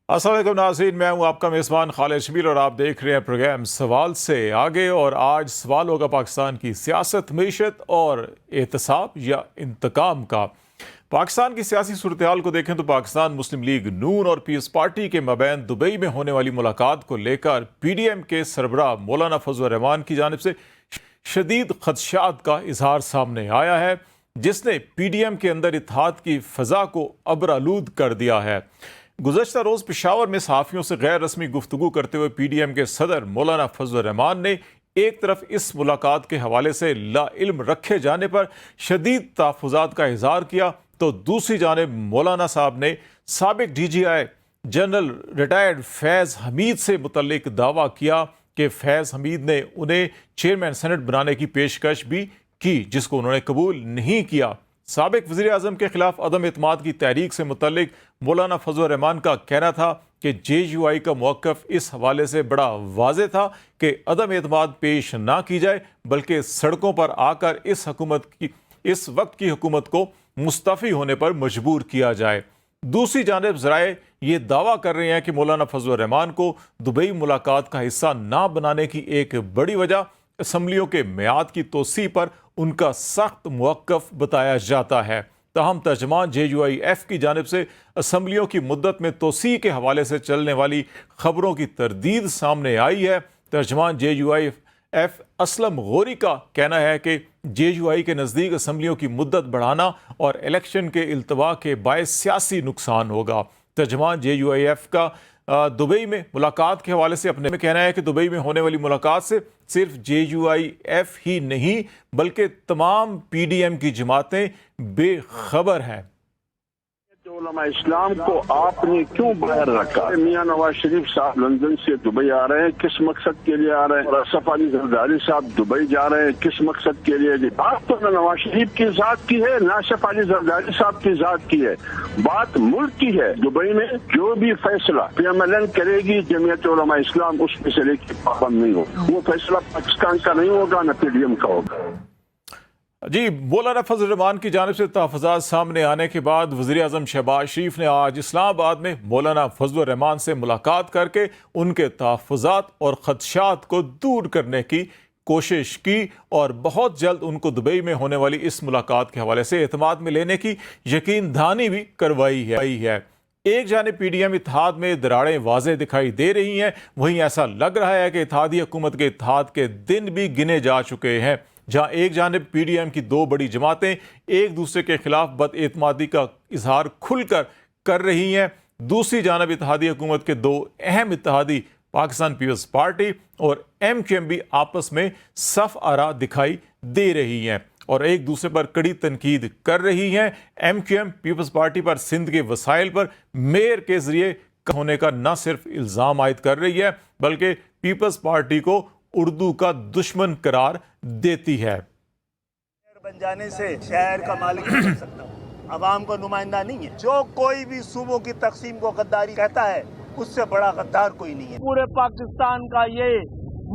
अस्सलाम वालेकुम नाज़रीन, मैं हूं आपका मेज़बान खालिद शबीर और आप देख रहे हैं प्रोग्राम सवाल से आगे। और आज सवाल होगा पाकिस्तान की सियासत, मीशत और एहतसाब या इंतकाम का। पाकिस्तान की सियासी सूरत हाल को देखें तो पाकिस्तान मुस्लिम लीग नून और पीस पार्टी के मबैन दुबई में होने वाली मुलाकात को लेकर PDM के सरबराह मौलाना फजल रहमान की जानिब से शदीद खदशात का इजहार सामने आया है, जिसने PDM के अंदर इत्तेहाद की फ़ज़ा को अबरालूद कर दिया है। गुज़श्ता रोज़ पेशावर में सहाफ़ियों से गैर रस्मी गुफ्तगू करते हुए PDM के सदर मौलाना फजल रहमान ने एक तरफ इस मुलाकात के हवाले से लाइल्म रखे जाने पर शदीद तहफ़्फ़ुज़ात का इज़हार किया, तो दूसरी जानिब मौलाना साहब ने साबिक DGI जनरल रिटायर्ड फैज़ हमीद से मुतल्लिक दावा किया कि फैज़ हमीद ने उन्हें चेयरमैन सेनेट बनाने की पेशकश भी की, जिसको उन्होंने कबूल नहीं किया। साबिक वज़ीर आज़म के खिलाफ अदम एतमाद की तहरीक से मुतल्लिक मौलाना फजल रहमान का कहना था कि JUI का मौक़िफ़ इस हवाले से बड़ा वाज़ेह था कि अदम एतमाद पेश ना की जाए, बल्कि सड़कों पर आकर इस वक्त की हुकूमत को मुस्तफ़ी होने पर मजबूर किया जाए। दूसरी जानिब ज़राए ये दावा कर रहे हैं कि मौलाना फजल रहमान को दुबई मुलाकात का हिस्सा ना बनाने की एक बड़ी वजह असम्बलियों के मियाद की तोसी पर उनका सख्त मौक़िफ़ बताया जाता है। ताहम तर्जमान JUIF की जानिब से असम्बलियों की मुद्दत में तोसी के हवाले से चलने वाली खबरों की तरदीद सामने आई है। तर्जमान JUIF असलम गौरी का कहना है कि JUI के नज़दीक असम्बलियों की मुद्दत बढ़ाना और इलेक्शन के इल्तवा के बायस सियासी नुकसान होगा। तर्जमान JUIF का दुबई में मुलाकात के हवाले से अपने में कहना है कि दुबई में होने वाली मुलाकात से सिर्फ JUIF ही नहीं बल्कि तमाम PDM की जमातें बेखबर हैं। उलमा इस्लाम को आपने क्यों बाहर रखा? मियां नवाज शरीफ साहब लंदन से दुबई आ रहे हैं, किस मकसद के लिए आ रहे हैं? और असफ अली जरदारी साहब दुबई जा रहे हैं, किस मकसद के लिए? बात तो न नवाज शरीफ की जात की है, न असफ अली जरदारी साहब की जात की है, बात मुल्क की है। दुबई में जो भी फैसला PMLN करेगी, जमीयत उलमा इस्लाम उस फैसले की पाबंद नहीं होगा। वो फैसला पाकिस्तान का नहीं होगा, न PDM का होगा। जी, मौलाना फजल रहमान की जानिब से तहफ़्फ़ुज़ात सामने आने के बाद वज़ीर आज़म शहबाज शरीफ ने आज इस्लामाबाद में मौलाना फजल रहमान से मुलाकात करके उनके तहफ़्फ़ुज़ात और ख़दशात को दूर करने की कोशिश की और बहुत जल्द उनको दुबई में होने वाली इस मुलाकात के हवाले से एतमाद में लेने की यकीन दहानी भी करवाई है। एक जानिब PDM इत्तेहाद में दरारें वाज़ेह दिखाई दे रही हैं, वहीं ऐसा लग रहा है कि इत्तेहादी हुकूमत के इत्तेहाद के दिन भी गिने जा चुके हैं। जहां एक जानिब PDM की दो बड़ी जमातें एक दूसरे के खिलाफ बदएतमादी का इजहार खुलकर कर रही हैं, दूसरी जानिब इत्तेहादी हुकूमत के दो अहम इत्तेहादी पाकिस्तान पीपल्स पार्टी और MQM भी आपस में सफ आरा दिखाई दे रही हैं और एक दूसरे पर कड़ी तनकीद कर रही हैं। MQM पीपल्स पार्टी पर सिंध के वसाइल पर मेयर के जरिए होने का न सिर्फ इल्ज़ाम आयद कर रही है बल्कि पीपल्स पार्टी को उर्दू का दुश्मन करार देती है। बन जाने से शहर का मालिक नहीं बन सकता, अवाम का नुमाइंदा नहीं है। जो कोई भी सूबों की तकसीम को गद्दारी कहता है, उससे बड़ा गद्दार कोई नहीं है। पूरे पाकिस्तान का ये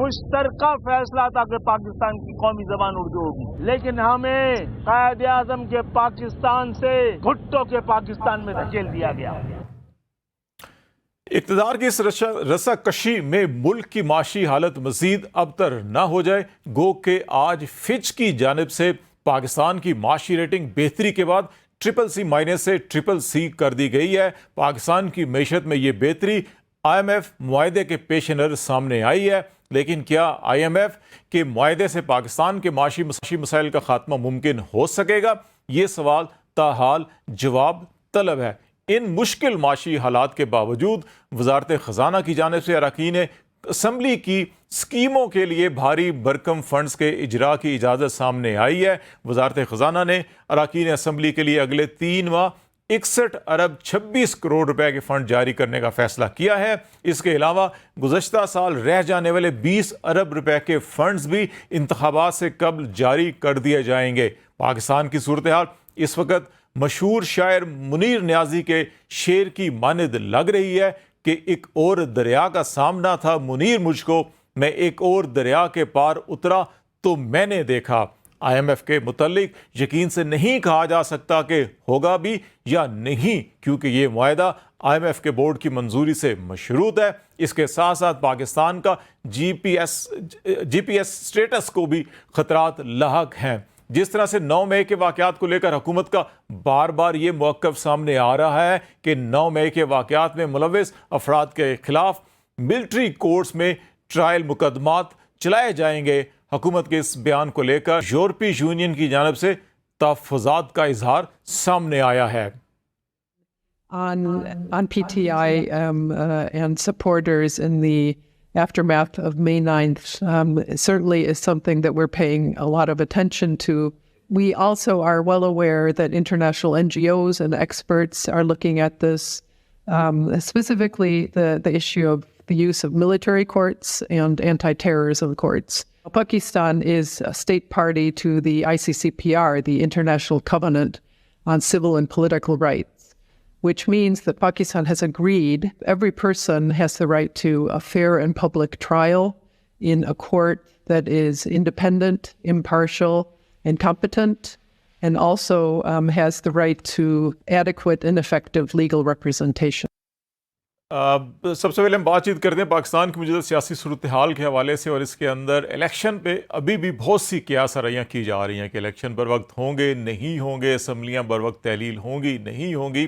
मुश्तरका फैसला था कि पाकिस्तान की कौमी जबान उर्दू होगी, लेकिन हमें कायद आजम के पाकिस्तान से भुट्टो के पाकिस्तान में धकेल दिया गया। इक़्तिदार की इस रस्साकशी में मुल्क की माशी हालत मजीद अबतर न हो जाए, गो के आज फिच की जानिब से पाकिस्तान की माशी रेटिंग बेहतरी के बाद CCC- से CCC कर दी गई है। पाकिस्तान की मैशत में ये बेहतरी IMF मुआहदे के पेश नज़र सामने आई है, लेकिन क्या IMF के मुआहदे से पाकिस्तान के माशी मसाइल का खात्मा मुमकिन हो सकेगा? ये सवाल ताहाल जवाब तलब है। इन मुश्किल माशी हालात के बावजूद वजारत ख़जाना की जानिब से अरकान असम्बली की स्कीमों के लिए भारी भरकम फंड्स के इजरा की इजाज़त सामने आई है। वजारत ख़जाना ने अरकान असम्बली के लिए अगले 3 माह 61 अरब 26 करोड़ रुपए के फंड जारी करने का फैसला किया है। इसके अलावा गुज़श्ता साल रह जाने वाले 20 अरब रुपए के फंड्स भी इंतखाबात से कबल जारी कर दिए जाएंगे। पाकिस्तान की सूरत हाल इस वक्त मशहूर शायर मुनीर न्याजी के शेर की मानद लग रही है कि एक और दरिया का सामना था मुनीर मुझको, मैं एक और दरिया के पार उतरा तो मैंने देखा IMF کے متعلق یقین سے نہیں کہا جا سکتا کہ ہوگا بھی یا نہیں، کیونکہ یہ معاہدہ IMF کے بورڈ کی منظوری سے مشروط ہے۔ اس کے ساتھ ساتھ پاکستان کا جی پی ایس سٹیٹس کو بھی خطرات لاحق ہیں۔ جس طرح سے 9 مئی کے واقعات کو لے کر حکومت کا بار بار یہ موقف سامنے آ رہا ہے کہ 9 مئی کے واقعات میں ملوث افراد کے خلاف ملٹری کورٹس میں ٹرائل مقدمات چلائے جائیں گے، حکومت کے اس بیان کو لے کر یورپی یونین کی جانب سے تحفظات کا اظہار سامنے آیا ہے۔ On PTI and supporters in the aftermath of May 9th certainly is something that we're paying a lot of attention to. We also are well aware that international NGOs and experts are looking at this, specifically the issue of the use of military courts and anti-terrorism courts. Pakistan is a state party to the ICCPR, the International Covenant on Civil and Political Rights, which means that Pakistan has agreed every person has the right to a fair and public trial in a court that is independent, impartial, and competent, and also has the right to adequate and effective legal representation. سب سے پہلے ہم بات چیت کرتے ہیں پاکستان کی موجودہ سیاسی صورتحال کے حوالے سے، اور اس کے اندر الیکشن پہ ابھی بھی بہت سی قیاس آرائیاں کی جا رہی ہیں کہ الیکشن بر وقت ہوں گے نہیں ہوں گے، اسمبلیاں بر وقت تحلیل ہوں گی نہیں ہوں گی۔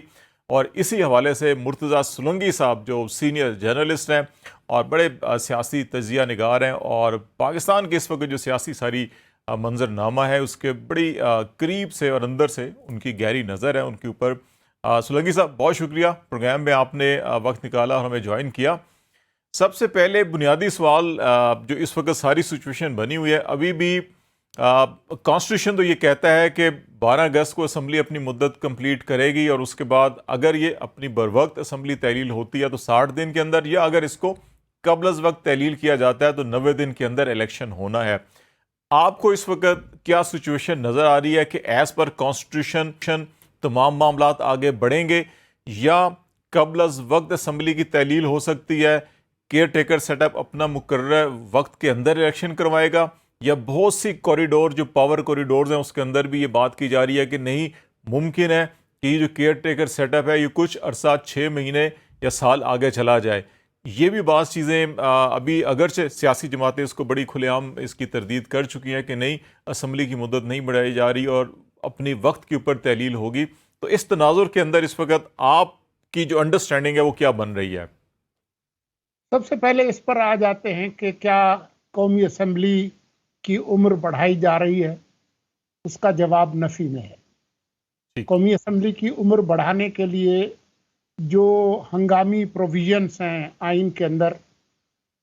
اور اسی حوالے سے مرتضیٰ سولنگی صاحب جو سینئر جرنلسٹ ہیں اور بڑے سیاسی تجزیہ نگار ہیں، اور پاکستان کے اس وقت جو سیاسی ساری منظرنامہ ہے اس کے بڑی قریب سے اور اندر سے ان کی گہری نظر ہے ان کے اوپر۔ سولنگی صاحب بہت شکریہ، پروگرام میں آپ نے وقت نکالا اور ہمیں جوائن کیا۔ سب سے پہلے بنیادی سوال جو اس وقت ساری سچویشن بنی ہوئی ہے، ابھی بھی کانسٹیٹیوشن تو یہ کہتا ہے کہ 12 اگست کو اسمبلی اپنی مدت کمپلیٹ کرے گی، اور اس کے بعد اگر یہ اپنی بروقت اسمبلی تحلیل ہوتی ہے تو 60 دن کے اندر، یا اگر اس کو قبل از وقت تحلیل کیا جاتا ہے تو 90 دن کے اندر الیکشن ہونا ہے۔ آپ کو اس وقت کیا سچویشن نظر آ رہی ہے کہ ایز پر کانسٹیٹیوشن تمام معاملات آگے بڑھیں گے، یا قبل از وقت اسمبلی کی تحلیل ہو سکتی ہے، کیئر ٹیکر سیٹ اپ اپنا مقررہ وقت کے اندر الیکشن کروائے گا، یا بہت سی کوریڈور جو پاور کوریڈورز ہیں اس کے اندر بھی یہ بات کی جا رہی ہے کہ نہیں، ممکن ہے کہ یہ جو کیئر ٹیکر سیٹ اپ ہے یہ کچھ عرصہ 6 مہینے یا سال آگے چلا جائے۔ یہ بھی بعض چیزیں ابھی اگرچہ سیاسی جماعتیں اس کو بڑی کھلے عام اس کی تردید کر چکی ہیں کہ نہیں، اسمبلی کی مدت نہیں بڑھائی جا رہی اور اپنی وقت کے اوپر تحلیل ہوگی۔ تو اس تناظر کے اندر اس وقت آپ کی جو انڈرسٹینڈنگ ہے وہ کیا بن رہی ہے؟ سب سے پہلے اس پر آ جاتے ہیں کہ کیا قومی اسمبلی کی عمر بڑھائی جا رہی ہے؟ اس کا جواب نفی میں ہے۔ قومی اسمبلی کی عمر بڑھانے کے لیے جو ہنگامی پروویژنس ہیں آئین کے اندر،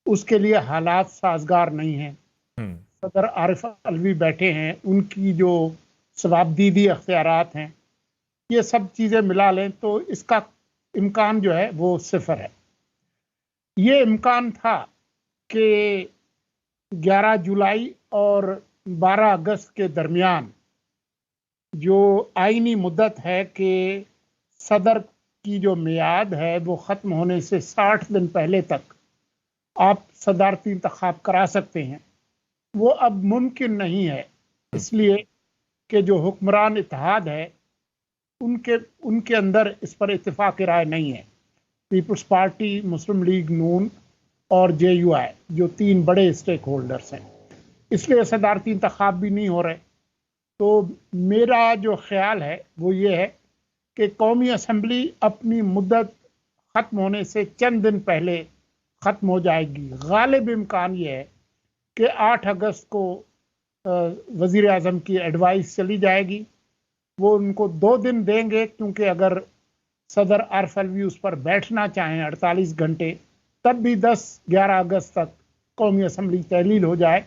اس کے لیے حالات سازگار نہیں ہیں۔ صدر عارف علوی بیٹھے ہیں، ان کی جو ثوابدیدی اختیارات ہیں، یہ سب چیزیں ملا لیں تو اس کا امکان جو ہے وہ صفر ہے۔ یہ امکان تھا کہ 11 جولائی اور 12 اگست کے درمیان جو آئینی مدت ہے کہ صدر کی جو میعاد ہے وہ ختم ہونے سے 60 دن پہلے تک آپ صدارتی انتخاب کرا سکتے ہیں، وہ اب ممکن نہیں ہے، اس لیے کہ جو حکمران اتحاد ہے ان کے اندر اس پر اتفاق رائے نہیں ہے۔ پیپلز پارٹی، مسلم لیگ نون اور JUI جو 3 بڑے اسٹیک ہولڈرز ہیں، اس لیے صدارتی انتخاب بھی نہیں ہو رہے۔ تو میرا جو خیال ہے وہ یہ ہے کہ قومی اسمبلی اپنی مدت ختم ہونے سے چند دن پہلے ختم ہو جائے گی۔ غالب امکان یہ ہے کہ 8 اگست کو وزیر اعظم کی ایڈوائس چلی جائے گی، وہ ان کو 2 دن دیں گے، کیونکہ اگر صدر عارف علوی اس پر بیٹھنا چاہیں 48 گھنٹے، تب بھی 10-11 اگست تک قومی اسمبلی تحلیل ہو جائے،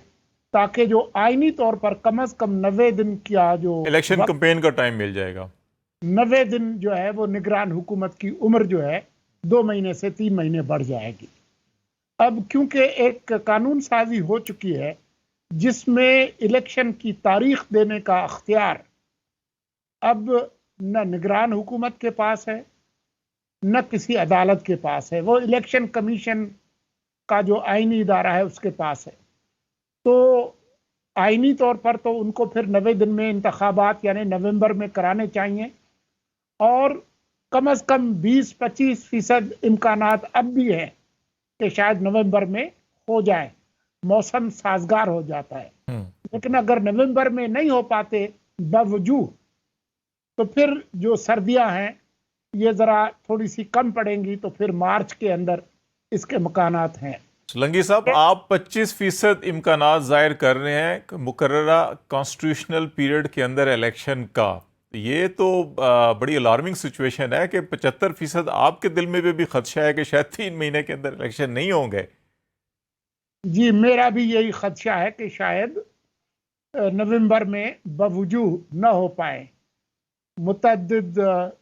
تاکہ جو آئینی طور پر کم از کم 90 دن کیا جو الیکشن کمپین کا ٹائم مل جائے گا، 90 دن جو ہے وہ نگران حکومت کی عمر جو ہے 2 مہینے سے 3 مہینے بڑھ جائے گی۔ اب کیونکہ ایک قانون سازی ہو چکی ہے جس میں الیکشن کی تاریخ دینے کا اختیار اب نہ نگران حکومت کے پاس ہے نہ کسی عدالت کے پاس ہے، وہ الیکشن کمیشن کا جو آئینی ادارہ ہے اس کے پاس ہے۔ تو आइनी तौर पर तो उनको फिर 90 दिन में इंतखाबात यानी नवंबर में कराने चाहिए, और कम अज कम 20-25% इम्कानात अब भी हैं कि शायद नवंबर में हो जाए, मौसम साजगार हो जाता है। लेकिन अगर नवंबर में नहीं हो पाते बावजूद, तो फिर जो सर्दियां हैं ये जरा थोड़ी सी कम पड़ेंगी, तो फिर मार्च के अंदर इसके मकानात हैं। सोलंकी साहब, आप 25% इम्कानात जाहिर कर रहे हैं मुकर्ररा कॉन्स्टिट्यूशनल पीरियड के अंदर इलेक्शन का। ये तो बड़ी अलार्मिंग सिचुएशन है कि 75% आपके दिल में भी खदशा है कि शायद 3 महीने के अंदर इलेक्शन नहीं होंगे। जी, मेरा भी यही खदशा है कि शायद नवंबर में बावजूद न हो पाए, मुतअद्दिद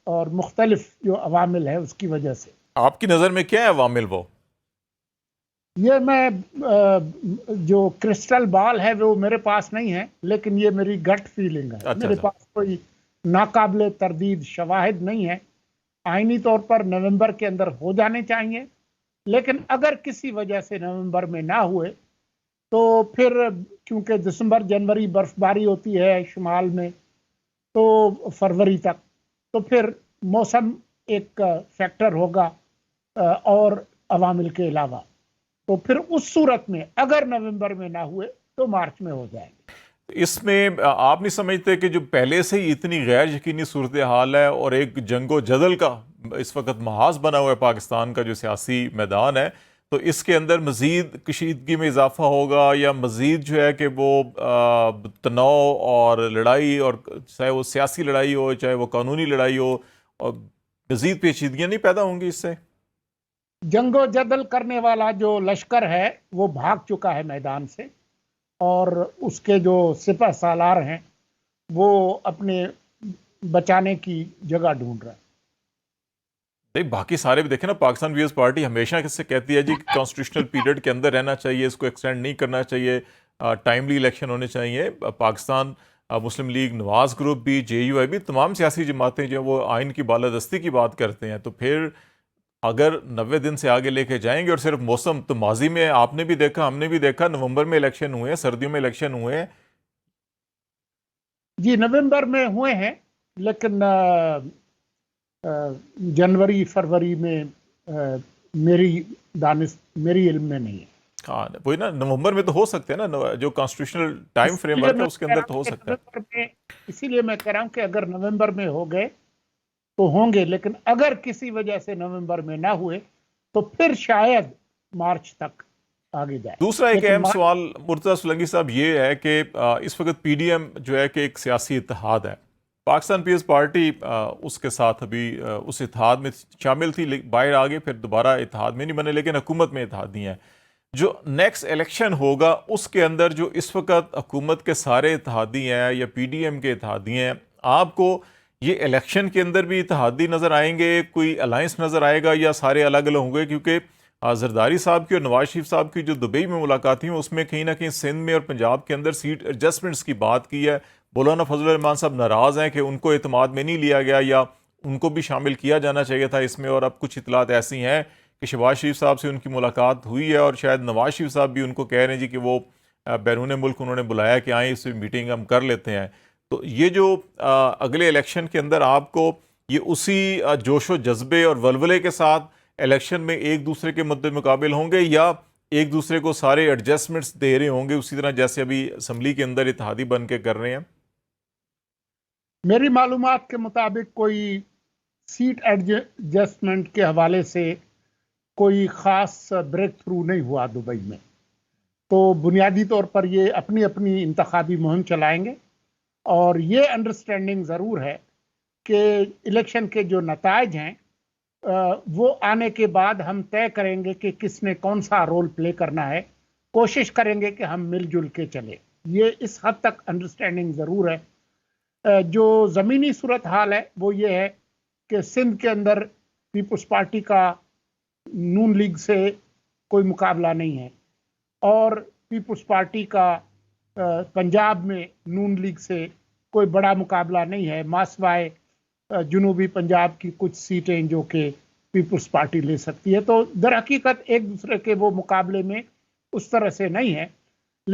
और मुख्तलिफ जो अवामिल है उसकी वजह से। आपकी नज़र में क्या है अवामिल वो? ये मैं जो क्रिस्टल बॉल है वो मेरे पास नहीं है, लेकिन ये मेरी गट फीलिंग है। मेरे पास कोई नाकाबिले तरदीद शवाहिद नहीं है। आईनी तौर पर नवंबर के अंदर हो जाने चाहिए, लेकिन अगर किसी वजह से नवंबर में ना हुए तो फिर क्योंकि दिसंबर जनवरी बर्फबारी होती है शुमाल में, तो फरवरी तक, तो फिर मौसम एक फैक्टर होगा और अवामिल के अलावा। तो फिर उस सूरत में अगर नवंबर में ना हुए तो मार्च में हो जाएंगे। इसमें आप नहीं समझते कि जो पहले से ही इतनी गैर यकीनी सूरत हाल है और एक जंगो जदल का इस वक्त महाज बना हुआ है पाकिस्तान का जो सियासी मैदान है, तो इसके अंदर मज़ीद कशीदगी में इजाफा होगा या मज़ीद जो है कि वो तनाव और लड़ाई, और चाहे वो सियासी लड़ाई हो चाहे वो कानूनी लड़ाई हो, और मज़ीद पेचीदगियाँ नहीं पैदा होंगी इससे? जंगो जदल करने वाला जो लश्कर है वो भाग चुका है मैदान से, और उसके जो सिपह सालार हैं वो अपने बचाने की जगह ढूंढ रहे हैं। बाकी सारे भी देखें ना, पाकिस्तान पीपल्स पार्टी हमेशा किससे कहती है जी कॉन्स्टिट्यूशनल पीरियड के अंदर रहना चाहिए, इसको एक्सटेंड नहीं करना चाहिए, टाइमली इलेक्शन होने चाहिए। पाकिस्तान मुस्लिम लीग, नवाज ग्रुप भी, JUI भी, तमाम सियासी जमातें जो वो आइन की बालादस्ती की बात करते हैं। तो फिर अगर 90 दिन से आगे लेके जाएंगे, और सिर्फ मौसम तो माजी में आपने भी देखा हमने भी देखा, नवंबर में इलेक्शन हुए हैं, सर्दियों में इलेक्शन हुए हैं। जी, नवंबर में हुए हैं, लेकिन जनवरी फरवरी में मेरी इल्म में नहीं है। हाँ, वही ना, नवंबर में तो हो सकते हैं ना, जो कॉन्स्टिट्यूशनल टाइम फ्रेमवर्क है उसके अंदर तो हो सकता है। इसीलिए मैं कह रहा हूँ कि अगर नवंबर में हो गए तो होंगे, लेकिन अगर किसी वजह से नवंबर में ना हुए तो फिर शायद मार्च तक आगे जाए। दूसरा एक अहम सवाल मुर्तज़ा सोलंकी साहब ये है कि इस वक्त PDM जो है कि एक सियासी इत्तेहाद है, पाकिस्तान पीपल्स पार्टी उसके साथ अभी उस इत्तेहाद में शामिल थी, बाहर आ गए, फिर दोबारा इत्तेहाद में नहीं बने, लेकिन हुकूमत में इत्तेहाद नहीं है। जो नेक्स्ट इलेक्शन होगा उसके अंदर जो इस वक्त हुकूमत के सारे इत्तेहादी हैं या PDM के इत्तेहादी हैं, आपको ये इलेक्शन के अंदर भी इत्तेहादी नज़र आएंगे, कोई अलायंस नज़र आएगा, या सारे अलग अलग होंगे? क्योंकि जरदारी साहब की और नवाज शरीफ साहब की जो दुबई में मुलाकात हुई उसमें कहीं ना कहीं सिंध में और पंजाब के अंदर सीट एडजस्टमेंट्स की बात की है। मौलाना फजल रहमान साहब नाराज़ हैं कि उनको एतमाद में नहीं लिया गया, या उनको भी शामिल किया जाना चाहिए था इसमें। और अब कुछ इतलात ऐसी हैं कि शहबाज शरीफ साहब से उनकी मुलाकात हुई है, और शायद नवाज शरीफ साहब भी उनको कह रहे हैं जी कि वो बैरून मुल्क उन्होंने बुलाया कि आए, इस मीटिंग हम कर लेते हैं। तो ये जो अगले इलेक्शन के अंदर आपको ये उसी जोशो जज्बे और वलवले के साथ इलेक्शन में एक दूसरे के मुद्दे मुकाबिल होंगे, या एक दूसरे को सारे एडजस्टमेंट्स दे रहे होंगे उसी तरह जैसे अभी असम्बली के अंदर इत्तेहादी बन के कर रहे हैं? मेरी मालूमात के मुताबिक कोई सीट एडजस्टमेंट के हवाले से कोई ख़ास ब्रेक थ्रू नहीं हुआ दुबई में। तो बुनियादी तौर पर ये अपनी अपनी इंतखाबी मुहिम चलाएंगे, और ये अंडरस्टैंडिंग ज़रूर है कि इलेक्शन के जो नताइज हैं वो आने के बाद हम तय करेंगे कि किसने कौन सा रोल प्ले करना है। कोशिश करेंगे कि हम मिलजुल के चले, ये इस हद तक अंडरस्टैंडिंग ज़रूर है। जो ज़मीनी सूरत हाल है वो ये है कि सिंध के अंदर पीपल्स पार्टी का नून लीग से कोई मुकाबला नहीं है, और पीपल्स पार्टी का पंजाब में नून लीग से कोई बड़ा मुकाबला नहीं है, मासवाए जुनूबी पंजाब की कुछ सीटें जो कि पीपल्स पार्टी ले सकती है। तो दर हकीकत एक दूसरे के वो मुकाबले में उस तरह से नहीं है,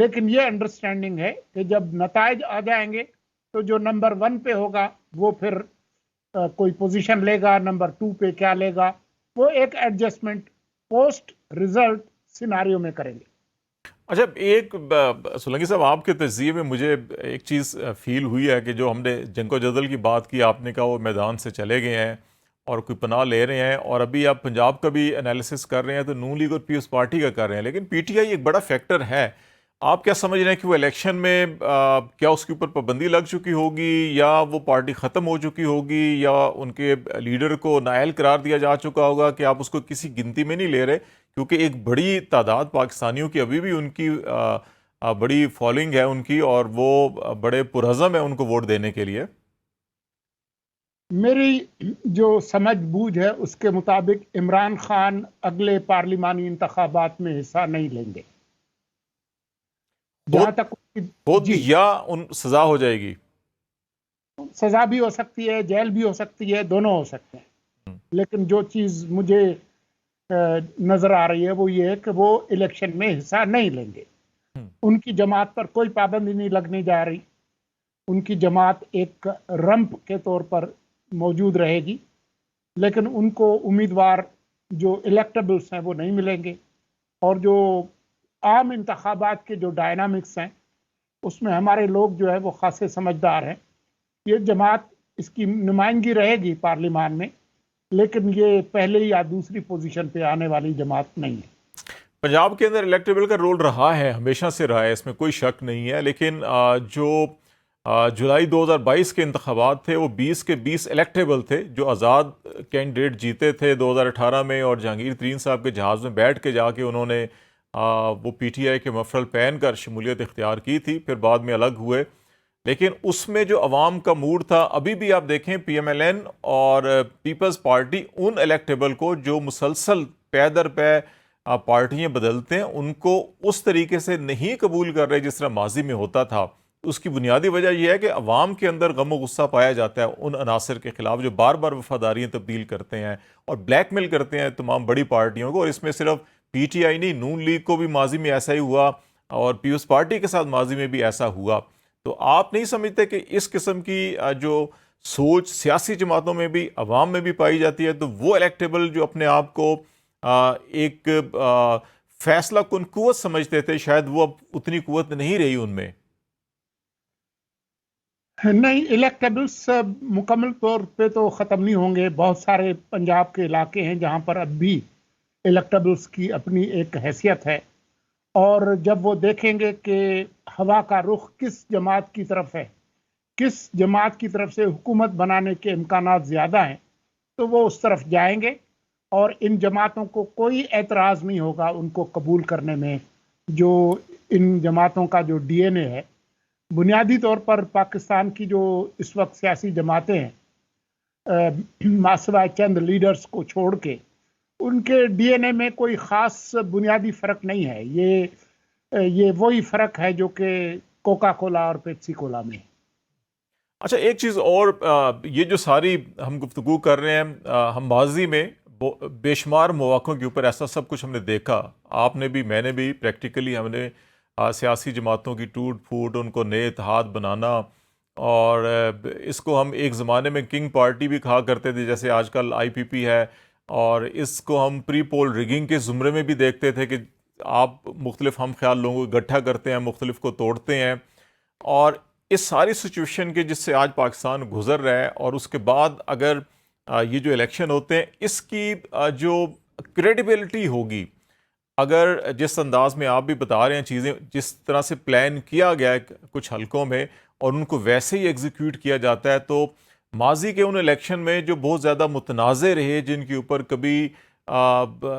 لیکن یہ انڈرسٹینڈنگ ہے کہ جب نتائج آ جائیں گے تو جو نمبر 1 پہ ہوگا وہ پھر کوئی پوزیشن لے گا، نمبر 2 پہ کیا لے گا، وہ ایک ایڈجسٹمنٹ پوسٹ ریزلٹ سیناریو میں کریں گے۔ اچھا، ایک سولنگی صاحب، آپ کے تجزیے میں مجھے ایک چیز فیل ہوئی ہے کہ جو ہم نے جنگ و جدل کی بات کی، آپ نے کہا وہ میدان سے چلے گئے ہیں اور کوئی پناہ لے رہے ہیں، اور ابھی آپ پنجاب کا بھی انالیسس کر رہے ہیں تو نون لیگ اور پیپلز پارٹی کا کر رہے ہیں، لیکن پی ٹی آئی ایک بڑا فیکٹر ہے۔ آپ کیا سمجھ رہے ہیں کہ وہ الیکشن میں کیا اس کے اوپر پابندی لگ چکی ہوگی، یا وہ پارٹی ختم ہو چکی ہوگی، یا ان کے لیڈر کو نااہل قرار دیا جا چکا ہوگا کہ آپ اس کو کسی گنتی میں نہیں لے رہے؟ کیونکہ ایک بڑی تعداد پاکستانیوں کی ابھی بھی ان کی بڑی فالوئنگ ہے ان کی، اور وہ بڑے پرعزم ہیں ان کو ووٹ دینے کے لیے۔ میری جو سمجھ بوجھ ہے اس کے مطابق عمران خان اگلے پارلیمانی انتخابات میں حصہ نہیں لیں گے۔ جہاں تک خود یا ان سزا ہو جائے گی؟ سزا بھی ہو سکتی ہے، جیل بھی ہو سکتی ہے، دونوں ہو سکتے ہیں، لیکن جو چیز مجھے نظر آ رہی ہے وہ یہ ہے کہ وہ الیکشن میں حصہ نہیں لیں گے۔ ان کی جماعت پر کوئی پابندی نہیں لگنے جا رہی، ان کی جماعت ایک رمپ کے طور پر موجود رہے گی، لیکن ان کو امیدوار جو الیکٹیبلز ہیں وہ نہیں ملیں گے، اور جو عام انتخابات کے جو ڈائنامکس ہیں اس میں ہمارے لوگ جو ہے وہ خاصے سمجھدار ہیں۔ یہ جماعت، اس کی نمائندگی رہے گی پارلیمان میں، لیکن یہ پہلے یا دوسری پوزیشن پہ آنے والی جماعت نہیں ہے۔ پنجاب کے اندر الیکٹیبل کا رول رہا ہے، ہمیشہ سے رہا ہے، اس میں کوئی شک نہیں ہے، لیکن جو جولائی 2022 کے انتخابات تھے وہ 20 کے 20 الیکٹیبل تھے، جو آزاد کینڈیڈیٹ جیتے تھے 2018 میں، اور جہانگیر ترین صاحب کے جہاز میں بیٹھ کے جا کے انہوں نے وہ پی ٹی آئی کے مفرل پہن کر شمولیت اختیار کی تھی، پھر بعد میں الگ ہوئے، لیکن اس میں جو عوام کا موڈ تھا، ابھی بھی آپ دیکھیں پی ایم ایل این اور پیپلز پارٹی ان الیکٹیبل کو جو مسلسل پے در پے پارٹیاں بدلتے ہیں ان کو اس طریقے سے نہیں قبول کر رہے جس طرح ماضی میں ہوتا تھا۔ اس کی بنیادی وجہ یہ ہے کہ عوام کے اندر غم و غصہ پایا جاتا ہے ان عناصر کے خلاف جو بار بار وفاداریاں تبدیل کرتے ہیں اور بلیک میل کرتے ہیں تمام بڑی پارٹیوں کو، اور اس میں صرف پی ٹی آئی نہیں، نون لیگ کو بھی ماضی میں ایسا ہی ہوا، اور پیپلز پارٹی کے ساتھ ماضی میں بھی ایسا ہوا۔ تو آپ نہیں سمجھتے کہ اس قسم کی جو سوچ سیاسی جماعتوں میں بھی، عوام میں بھی پائی جاتی ہے، تو وہ الیکٹیبل جو اپنے آپ کو ایک فیصلہ کن قوت سمجھتے تھے، شاید وہ اب اتنی قوت نہیں رہی ان میں؟ نہیں، الیکٹیبلز مکمل طور پہ تو ختم نہیں ہوں گے۔ بہت سارے پنجاب کے علاقے ہیں جہاں پر اب بھی الیکٹیبلز کی اپنی ایک حیثیت ہے، اور جب وہ دیکھیں گے کہ ہوا کا رخ کس جماعت کی طرف ہے، کس جماعت کی طرف سے حکومت بنانے کے امکانات زیادہ ہیں، تو وہ اس طرف جائیں گے، اور ان جماعتوں کو کوئی اعتراض نہیں ہوگا ان کو قبول کرنے میں۔ جو ان جماعتوں کا جو ڈی این اے ہے، بنیادی طور پر پاکستان کی جو اس وقت سیاسی جماعتیں ہیں، ماسوائے چند لیڈرز کو چھوڑ کے، ان کے ڈی این اے میں کوئی خاص بنیادی فرق نہیں ہے۔ یہ وہی فرق ہے جو کہ کوکا کولا اور پیپسی کولا میں ہے۔ اچھا، ایک چیز اور، یہ جو ساری ہم گفتگو کر رہے ہیں، ہم ماضی میں بے شمار مواقعوں کے اوپر ایسا سب کچھ ہم نے دیکھا، آپ نے بھی، میں نے بھی، پریکٹیکلی ہم نے سیاسی جماعتوں کی ٹوٹ پھوٹ، ان کو نئے اتحاد بنانا، اور اس کو ہم ایک زمانے میں کنگ پارٹی بھی کہا کرتے تھے جیسے آج کل آئی پی پی ہے، اور اس کو ہم پری پول ریگنگ کے زمرے میں بھی دیکھتے تھے کہ آپ مختلف ہم خیال لوگوں کو اکٹھا کرتے ہیں، مختلف کو توڑتے ہیں، اور اس ساری سچویشن کے جس سے آج پاکستان گزر رہا ہے، اور اس کے بعد اگر یہ جو الیکشن ہوتے ہیں اس کی جو کریڈیبلٹی ہوگی، اگر جس انداز میں آپ بھی بتا رہے ہیں چیزیں جس طرح سے پلان کیا گیا ہے کچھ حلقوں میں اور ان کو ویسے ہی ایگزیکیوٹ کیا جاتا ہے، تو ماضی کے ان الیکشن میں جو بہت زیادہ متنازع رہے، جن کے اوپر کبھی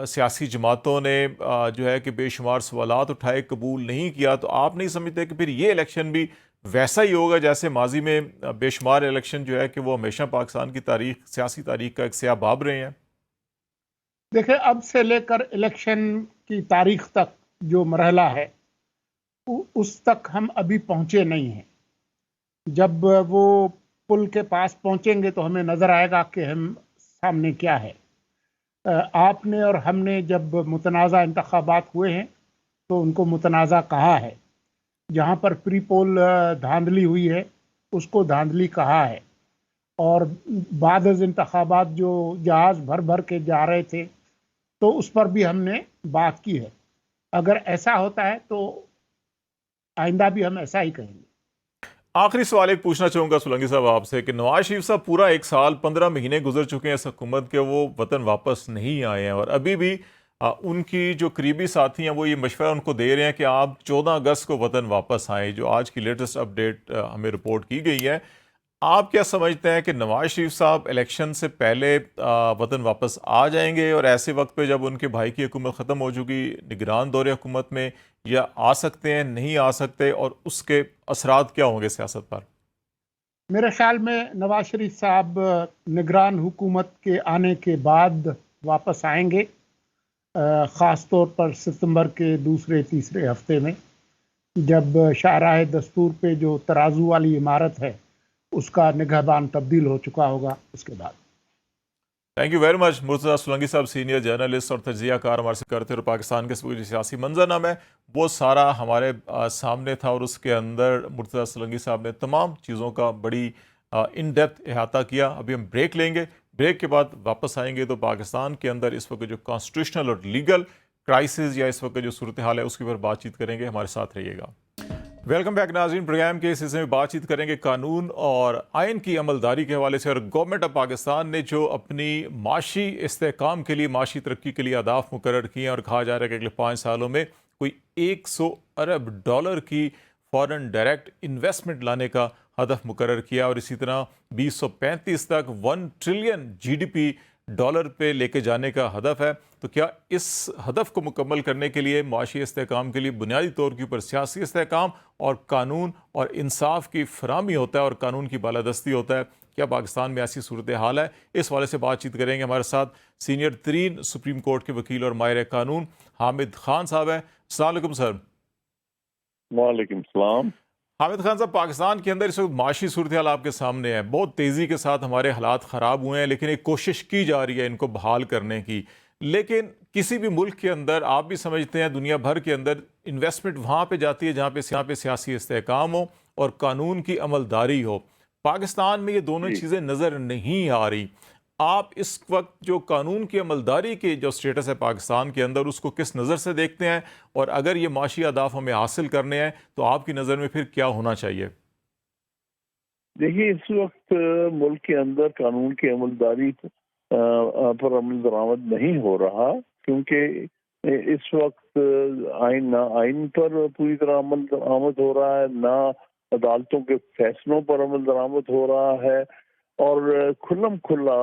سیاسی جماعتوں نے جو ہے کہ بے شمار سوالات اٹھائے، قبول نہیں کیا، تو آپ نہیں سمجھتے کہ پھر یہ الیکشن بھی ویسا ہی ہوگا جیسے ماضی میں بے شمار الیکشن جو ہے کہ وہ ہمیشہ پاکستان کی تاریخ، سیاسی تاریخ کا ایک سیاہ باب رہے ہیں؟ دیکھیں، اب سے لے کر الیکشن کی تاریخ تک جو مرحلہ ہے اس تک ہم ابھی پہنچے نہیں ہیں۔ جب وہ پل کے پاس پہنچیں گے تو ہمیں نظر آئے گا کہ ہم سامنے کیا ہے۔ آپ نے اور ہم نے جب متنازع انتخابات ہوئے ہیں تو ان کو متنازع کہا ہے، जहां पर प्री पोल धांधली हुई है उसको धांधली कहा है, और बाद अज़ इंतखाबात जो जहाज भर भर के जा रहे थे तो उस पर भी हमने बात की है। अगर ऐसा होता है तो आइंदा भी हम ऐसा ही कहेंगे। आखिरी सवाल एक पूछना चाहूंगा सोलंकी साहब आपसे कि नवाज शरीफ साहब पूरा 1 साल 15 महीने गुजर चुके हैं इस हुकूमत के, वो वतन वापस नहीं आए हैं और अभी भी उनकी जो करीबी साथी हैं वो ये मशवरा उनको दे रहे हैं कि आप 14 अगस्त को वतन वापस आएँ, जो आज की लेटेस्ट अपडेट हमें रिपोर्ट की गई है। आप क्या समझते हैं कि नवाज शरीफ साहब इलेक्शन से पहले वतन वापस आ जाएंगे और ऐसे वक्त पे जब उनके भाई की हुकूमत ख़त्म हो चुकी निगरान दौरे हुकूमत में, या आ सकते हैं, नहीं आ सकते, और उसके असरात क्या होंगे सियासत पर? मेरे ख्याल में नवाज शरीफ साहब निगरान हुकूमत के आने के बाद वापस आएंगे, ख़ास तौर पर सितंबर के दूसरे तीसरे हफ्ते में, जब शाहराह दस्तूर पे जो तराजू वाली इमारत है उसका निगहबान तब्दील हो चुका होगा उसके बाद। Thank you very much. Murtaza Solanki साहब सीनियर जर्नलिस्ट और तज्ज़िया कार हमारे से करते और पाकिस्तान के जो सियासी मंजरनामा है वो सारा हमारे सामने था, और उसके अंदर मुर्तज़ा सोलंकी साहब ने तमाम चीज़ों का बड़ी इन डेप्थ अहाता किया। अभी हम ब्रेक लेंगे, ब्रेक के बाद वापस आएंगे तो पाकिस्तान के अंदर इस वक्त जो कॉन्स्टिट्यूशनल और लीगल क्राइसिस या इस वक्त जो सूरत हाल है उसके ऊपर बातचीत करेंगे। हमारे साथ रहिएगा। वेलकम बैक नाज़रीन। प्रोग्राम के इस हिस्से में बातचीत करेंगे कानून और आइन की अमलदारी के हवाले से, और गवर्नमेंट ऑफ पाकिस्तान ने जो अपनी माशी इस्तेहकाम के लिए, माशी तरक्की के लिए अहदाफ मुकर्रर किए हैं, और कहा जा रहा है कि अगले 5 सालों में कोई 100 अरब डॉलर की फॉरेन डायरेक्ट इन्वेस्टमेंट लाने का हदफ मुकर्रर किया, और इसी तरह 2035 तक 1 ट्रिलियन GDP डॉलर पे लेके जाने का हदफ है। तो क्या इस हदफ को मुकम्मल करने के लिए, माशी इस्तेहकाम के लिए बुनियादी तौर के ऊपर सियासी इस्तेहकाम और कानून और इंसाफ की फराहमी होता है और कानून की बालादस्ती होता है? क्या पाकिस्तान में ऐसी सूरत हाल है? इस वाले से बातचीत करेंगे। हमारे साथ सीनियर तरीन सुप्रीम कोर्ट के वकील और माहिर कानून हामिद खान साहब हैं। अस्सलाम वालेकुम सर। वालेकुम सलाम। हामिद खान साहब, पाकिस्तान के अंदर इस वक्त माशी सूरत हाल आपके सामने है, बहुत तेज़ी के साथ हमारे हालात ख़राब हुए हैं, लेकिन एक कोशिश की जा रही है इनको बहाल करने की। लेकिन किसी भी मुल्क के अंदर आप भी समझते हैं, दुनिया भर के अंदर इन्वेस्टमेंट वहाँ पे जाती है जहाँ पे सियासी इस्तेहकाम हो और कानून की अमलदारी हो। पाकिस्तान में ये दोनों चीज़ें नज़र नहीं आ रही। आप इस वक्त जो कानून की अमलदारी के जो स्टेटस है पाकिस्तान के अंदर, उसको किस नज़र से देखते हैं, और अगर ये माशी अहदाफ हमें हासिल करने हैं तो आपकी नज़र में फिर क्या होना चाहिए? देखिए, इस वक्त मुल्क के अंदर कानून की अमलदारी पर अमल दरामद नहीं हो रहा, क्योंकि इस वक्त आइन पर पूरी तरह अमल दरामद हो रहा है, ना अदालतों के फैसलों पर अमल दरामद हो रहा है, और खुल्लम खुल्ला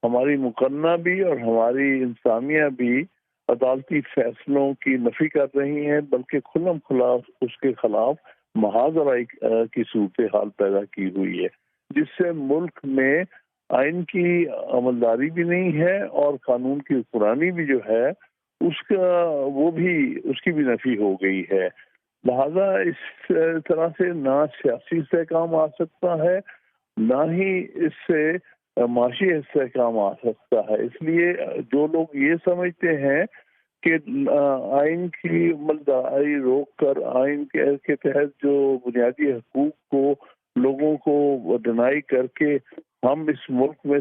हमारी मुकन्ना भी और हमारी इंसामिया भी अदालती फैसलों की नफी कर रही हैं, बल्कि खुल्लम खुल्ला उसके खिलाफ महाजराई की सूरत हाल पैदा की हुई है, जिससे मुल्क में आइन की अमलदारी भी नहीं है और कानून की हुक्मरानी भी जो है उसकी भी नफी हो गई है। लिहाजा इस तरह से ना सियासी इस्तेहकाम आ सकता है, ना ही इससे माशी इस्तेहकाम आ सकता है। इसलिए जो लोग ये समझते हैं कि आइन की अमलदारी रोक कर आइन के तहत जो बुनियादी हकूक को लोगों को डिनाई करके हम इस मुल्क में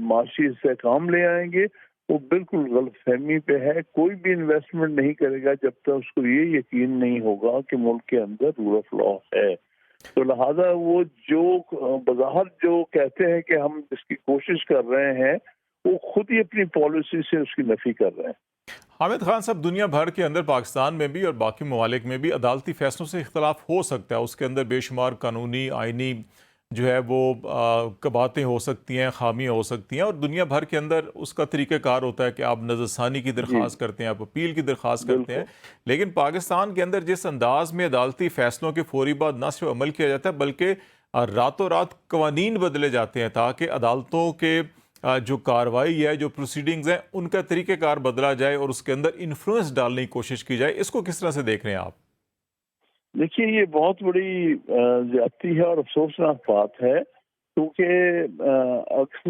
माशी इस्तेहकाम ले आएंगे, वो बिल्कुल गलत फहमी पे है। कोई भी इन्वेस्टमेंट नहीं करेगा जब तक उसको ये यकीन नहीं होगा कि मुल्क के अंदर रूल ऑफ लॉ है। तो लिहाजा वो जो बज़ाहिर जो कहते हैं कि हम इसकी कोशिश कर रहे हैं, वो खुद ही अपनी पॉलिसी से उसकी नफी कर रहे हैं। हामिद खान साहब, दुनिया भर के अंदर, पाकिस्तान में भी और बाकी ममालिक में भी अदालती फैसलों से इख्तलाफ हो सकता है, उसके अंदर बेशुमार कानूनी आइनी जो है वो बातें हो सकती हैं, खामियाँ हो सकती हैं, और दुनिया भर के अंदर उसका तरीक़ाकार होता है कि आप नज़रसानी की दरख्वास्त करते हैं, आप अपील की दरख्वास्त करते हैं। लेकिन पाकिस्तान के अंदर जिस अंदाज में अदालती फ़ैसलों के फौरी बाद न सिर्फ अमल किया जाता है, बल्कि रातों रात कवानीन बदले जाते हैं ताकि अदालतों के जो कार्रवाई है, जो प्रोसीडिंग्स हैं, उनका तरीक़ाकार बदला जाए और उसके अंदर इन्फ्लुएंस डालने की कोशिश की जाए। इसको किस तरह से देख रहे हैं आप? देखिए, ये बहुत बड़ी ज्यादती है और अफसोसनाक बात है, क्योंकि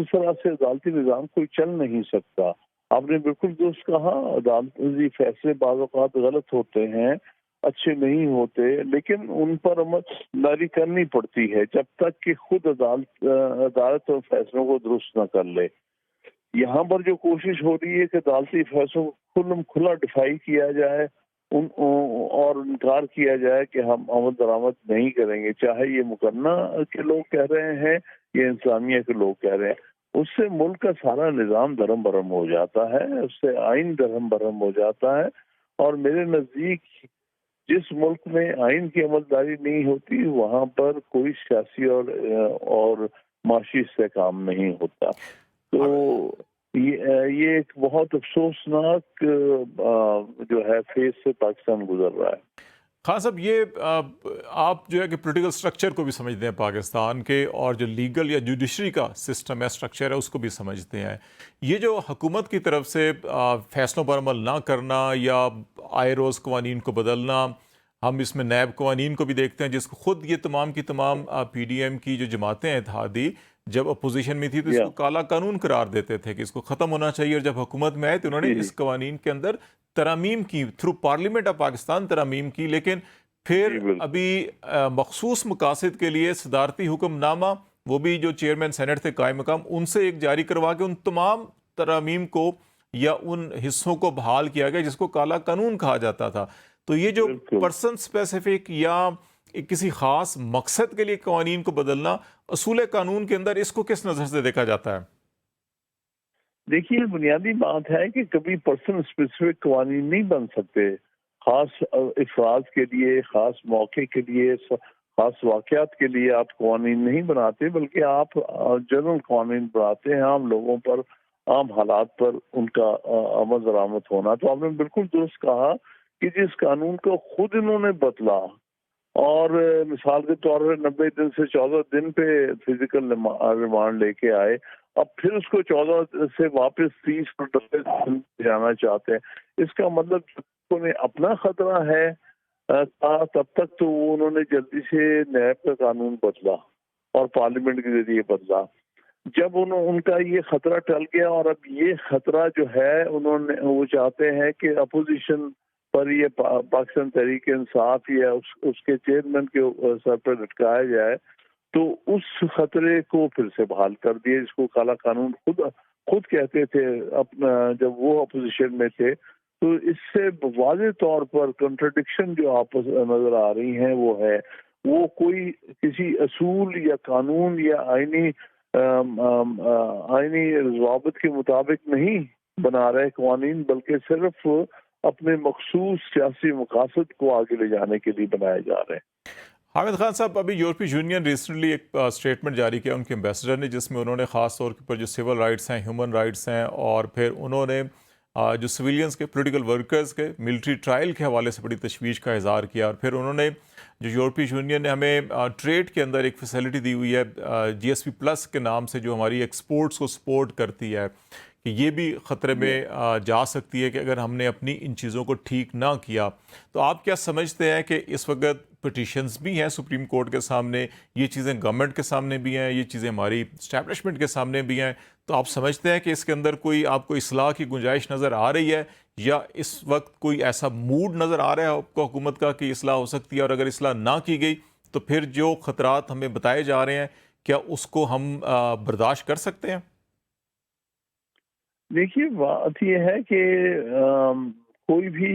इस तरह से अदालती निज़ाम कोई चल नहीं सकता। आपने बिल्कुल दुरुस्त कहा, अदालती फैसले बाज़ औक़ात गलत होते हैं اچھے نہیں ہوتے، لیکن ان پر عمل داری کرنی پڑتی ہے جب تک کہ خود عدالت اور فیصلوں کو درست نہ کر لے۔ یہاں پر جو کوشش ہو رہی ہے کہ عدالتی فیصلوں کو کھلا دفاعی کیا جائے اور انکار کیا جائے کہ ہم عمل درآمد نہیں کریں گے، چاہے یہ مقننہ کے لوگ کہہ رہے ہیں یا انتظامیہ کے لوگ کہہ رہے ہیں، اس سے ملک کا سارا نظام درہم برہم ہو جاتا ہے، اس سے آئین درہم برہم ہو جاتا ہے۔ اور میرے نزدیک جس ملک میں آئین کی عمل داری نہیں ہوتی وہاں پر کوئی سیاسی اور معاشی استحکام نہیں ہوتا۔ تو یہ ایک بہت افسوسناک جو ہے فیز سے پاکستان گزر رہا ہے۔ خان صاحب، یہ آپ جو ہے کہ پولیٹیکل سٹرکچر کو بھی سمجھتے ہیں پاکستان کے، اور جو لیگل یا جوڈیشری کا سسٹم ہے، سٹرکچر ہے، اس کو بھی سمجھتے ہیں۔ یہ جو حکومت کی طرف سے فیصلوں پر عمل نہ کرنا یا آئے روز قوانین کو بدلنا، ہم اس میں نیب قوانین کو بھی دیکھتے ہیں جس کو خود یہ تمام کی تمام پی ڈی ایم کی جو جماعتیں ہیں اتحادی جب اپوزیشن میں تھی تو اس کو کالا قانون قرار دیتے تھے کہ اس کو ختم ہونا چاہیے، اور جب حکومت میں آئے تو انہوں نے اس قوانین کے اندر ترامیم کی، تھرو پارلیمنٹ آف پاکستان ترامیم کی، لیکن پھر ابھی مخصوص مقاصد کے لیے صدارتی حکم نامہ، وہ بھی جو چیئرمین سینٹ تھے قائم مقام، ان سے ایک جاری کروا کے ان تمام ترامیم کو یا ان حصوں کو بحال کیا گیا جس کو کالا قانون کہا جاتا تھا۔ تو یہ جو پرسن اسپیسیفک یا کسی خاص مقصد کے لیے قوانین کو بدلنا، اصول قانون کے اندر اس کو کس نظر سے دیکھا جاتا ہے؟ دیکھیے، بنیادی بات ہے کہ کبھی پرسن اسپیسیفک قوانین نہیں بن سکتے، خاص افراد کے لیے، خاص موقع کے لیے، خاص واقعات کے لیے آپ قوانین نہیں بناتے، بلکہ آپ جنرل قوانین بناتے ہیں عام لوگوں پر، عام حالات پر ان کا عمل درآمد ہونا۔ تو آپ نے بالکل درست کہا کہ جس قانون کو خود انہوں نے بدلا اور مثال کے طور پر 90 دن سے 14 دن پہ فزیکل ریمانڈ لے کے آئے، اب پھر اس کو 14 سے واپس 30 پر جانا چاہتے ہیں، اس کا مطلب انہیں اپنا خطرہ ہے تب تک تو انہوں نے جلدی سے نیب کا قانون بدلا اور پارلیمنٹ کے ذریعے بدلا۔ جب ان کا یہ خطرہ ٹل گیا اور اب یہ خطرہ جو ہے وہ چاہتے ہیں کہ اپوزیشن پر یہ پاکستان تحریک انصاف یا اس کے چیئرمین کے سر پر لٹکایا جائے، تو اس خطرے کو پھر سے بحال کر دیا، جس کو کالا قانون خود کہتے تھے اپنا جب وہ اپوزیشن میں تھے۔ تو اس سے واضح طور پر کنٹرڈکشن جو آپس نظر آ رہی ہیں وہ کوئی کسی اصول یا قانون یا آئینی ضوابط کے مطابق نہیں بنا رہے قوانین، بلکہ صرف اپنے مخصوص سیاسی مقاصد کو آگے لے جانے کے لیے بنائے جا رہے ہیں۔ حامد خان صاحب، ابھی یورپی یونین ریسنٹلی ایک اسٹیٹمنٹ جاری کیا ان کے ایمبیسڈر نے، جس میں انہوں نے خاص طور پر جو سول رائٹس ہیں، ہیومن رائٹس ہیں، اور پھر انہوں نے جو سویلینز کے پولیٹیکل ورکرز کے ملٹری ٹرائل کے حوالے سے بڑی تشویش کا اظہار کیا، اور پھر انہوں نے جو یورپی یونین نے ہمیں ٹریڈ کے اندر ایک فیسلٹی دی ہوئی ہے جی ایس پی پلس کے نام سے، جو ہماری ایکسپورٹس کو سپورٹ کرتی ہے، کہ یہ بھی خطرے میں جا سکتی ہے کہ اگر ہم نے اپنی ان چیزوں کو ٹھیک نہ کیا۔ تو آپ کیا سمجھتے ہیں کہ اس وقت پٹیشنز بھی ہیں سپریم کورٹ کے سامنے، یہ چیزیں گورنمنٹ کے سامنے بھی ہیں، یہ چیزیں ہماری اسٹیبلشمنٹ کے سامنے بھی ہیں، تو آپ سمجھتے ہیں کہ اس کے اندر کوئی آپ کو اصلاح کی گنجائش نظر آ رہی ہے، یا اس وقت کوئی ایسا موڈ نظر آ رہا ہے آپ کو حکومت کا کہ اصلاح ہو سکتی ہے، اور اگر اصلاح نہ کی گئی تو پھر جو خطرات ہمیں بتائے جا رہے ہیں کیا اس کو ہم برداشت کر سکتے ہیں؟ دیکھیے، بات یہ ہے کہ کوئی بھی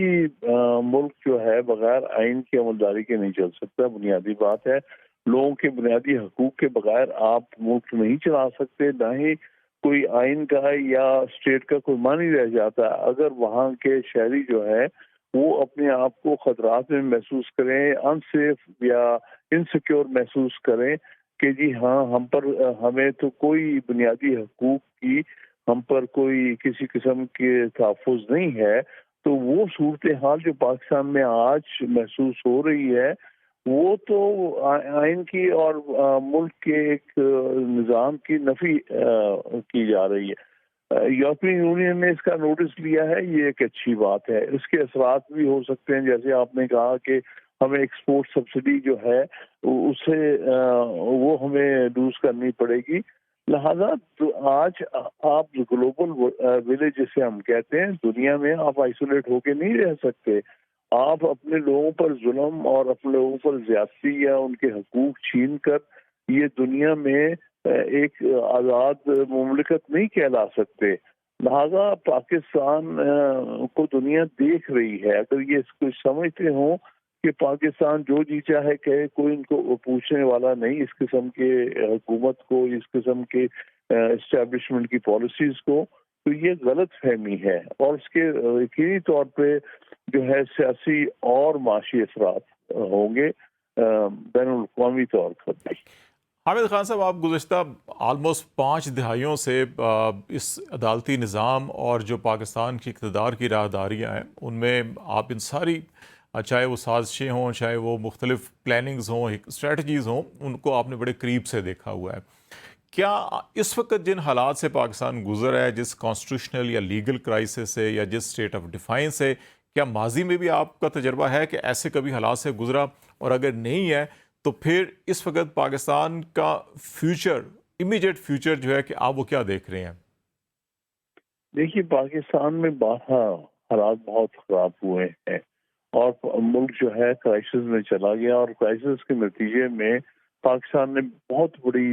ملک جو ہے بغیر آئین کی عملداری کے نہیں چل سکتا، بنیادی بات ہے۔ لوگوں کے بنیادی حقوق کے بغیر آپ ملک نہیں چلا سکتے، نہ ہی کوئی آئین کا یا اسٹیٹ کا کوئی معنی رہ جاتا ہے اگر وہاں کے شہری جو ہے وہ اپنے آپ کو خطرات میں محسوس کریں، انسیف یا انسیکیور محسوس کریں کہ جی ہاں ہمیں تو کوئی بنیادی حقوق کی ہم پر کوئی کسی قسم کے تحفظ نہیں ہے۔ تو وہ صورتحال جو پاکستان میں آج محسوس ہو رہی ہے وہ تو آئین کی اور ملک کے ایک نظام کی نفی کی جا رہی ہے۔ یورپی یونین نے اس کا نوٹس لیا ہے، یہ ایک اچھی بات ہے۔ اس کے اثرات بھی ہو سکتے ہیں، جیسے آپ نے کہا کہ ہمیں ایکسپورٹ سبسڈی جو ہے اسے وہ ہمیں لوز کرنی پڑے گی، لہذا آج آپ گلوبل ولیج جسے ہم کہتے ہیں، دنیا میں آپ آئسولیٹ ہو کے نہیں رہ سکتے، آپ اپنے لوگوں پر ظلم اور اپنے لوگوں پر زیادتی یا ان کے حقوق چھین کر یہ دنیا میں ایک آزاد مملکت نہیں کہلا سکتے. لہذا پاکستان کو دنیا دیکھ رہی ہے. اگر یہ اس کو سمجھتے ہوں کہ پاکستان جو جی چاہے کہے، کوئی ان کو پوچھنے والا نہیں، اس قسم کے حکومت کو، اس قسم کے اسٹیبلشمنٹ کی پالیسیز کو، تو یہ غلط فہمی ہے اور اس کے یقینی طور پہ جو ہے سیاسی اور معاشی اثرات ہوں گے بین الاقوامی طور پر بھی. حامد خان صاحب، آپ گزشتہ آلموسٹ 5 دہائیوں سے اس عدالتی نظام اور جو پاکستان کی اقتدار کی راہداریاں ہیں ان میں آپ ان ساری، چاہے وہ سازشیں ہوں، چاہے وہ مختلف پلاننگز ہوں، اسٹریٹجیز ہوں، ان کو آپ نے بڑے قریب سے دیکھا ہوا ہے. کیا اس وقت جن حالات سے پاکستان گزر ہے، جس کانسٹیٹیوشنل یا لیگل کرائسس سے یا جس اسٹیٹ آف ڈیفائنس سے، کیا ماضی میں بھی آپ کا تجربہ ہے کہ ایسے کبھی حالات سے گزرا؟ اور اگر نہیں ہے تو پھر اس وقت پاکستان کا فیوچر، امیجیٹ فیوچر جو ہے، کہ آپ وہ کیا دیکھ رہے ہیں؟ دیکھیے، پاکستان میں حالات بہت خراب ہوئے ہیں اور ملک جو ہے کرائسس میں چلا گیا، اور کرائسس کے نتیجے میں پاکستان نے بہت بڑی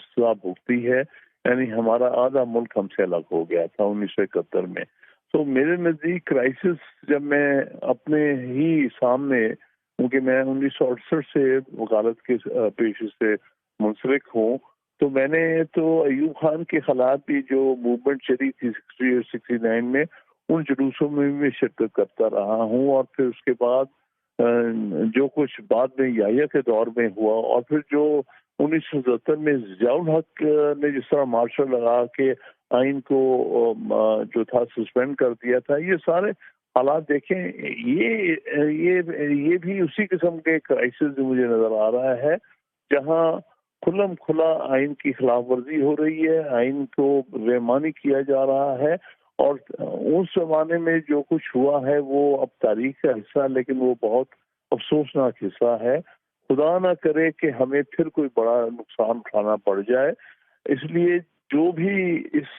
سزا بھگتی ہے. یعنی ہمارا آدھا ملک ہم سے الگ ہو گیا تھا 1971 میں. تو میرے نزدیک کرائسس جب میں اپنے ہی سامنے، کیونکہ میں 1968 سے وکالت کے پیشے سے منسلک ہوں، تو میں نے تو ایوب خان کے خلاف بھی جو موومنٹ چلی تھی 60 اور 69 میں، ان جلوسوں میں بھی شرکت کرتا رہا ہوں. اور پھر اس کے بعد جو کچھ بعد میں یحییٰ کے دور میں ہوا، اور پھر جو 1977 میں ضیاء الحق نے جس طرح مارشل لگا کے آئین کو جو تھا سسپینڈ کر دیا تھا، یہ سارے حالات دیکھیں، یہ بھی اسی قسم کے کرائسس مجھے نظر آ رہا ہے، جہاں کھلم کھلا آئین کی خلاف ورزی ہو رہی ہے، آئین کو بےمانی کیا جا رہا ہے. اور اس زمانے میں جو کچھ ہوا ہے وہ اب تاریخ کا حصہ ہے، لیکن وہ بہت افسوسناک حصہ ہے. خدا نہ کرے کہ ہمیں پھر کوئی بڑا نقصان اٹھانا پڑ جائے. اس لیے جو بھی اس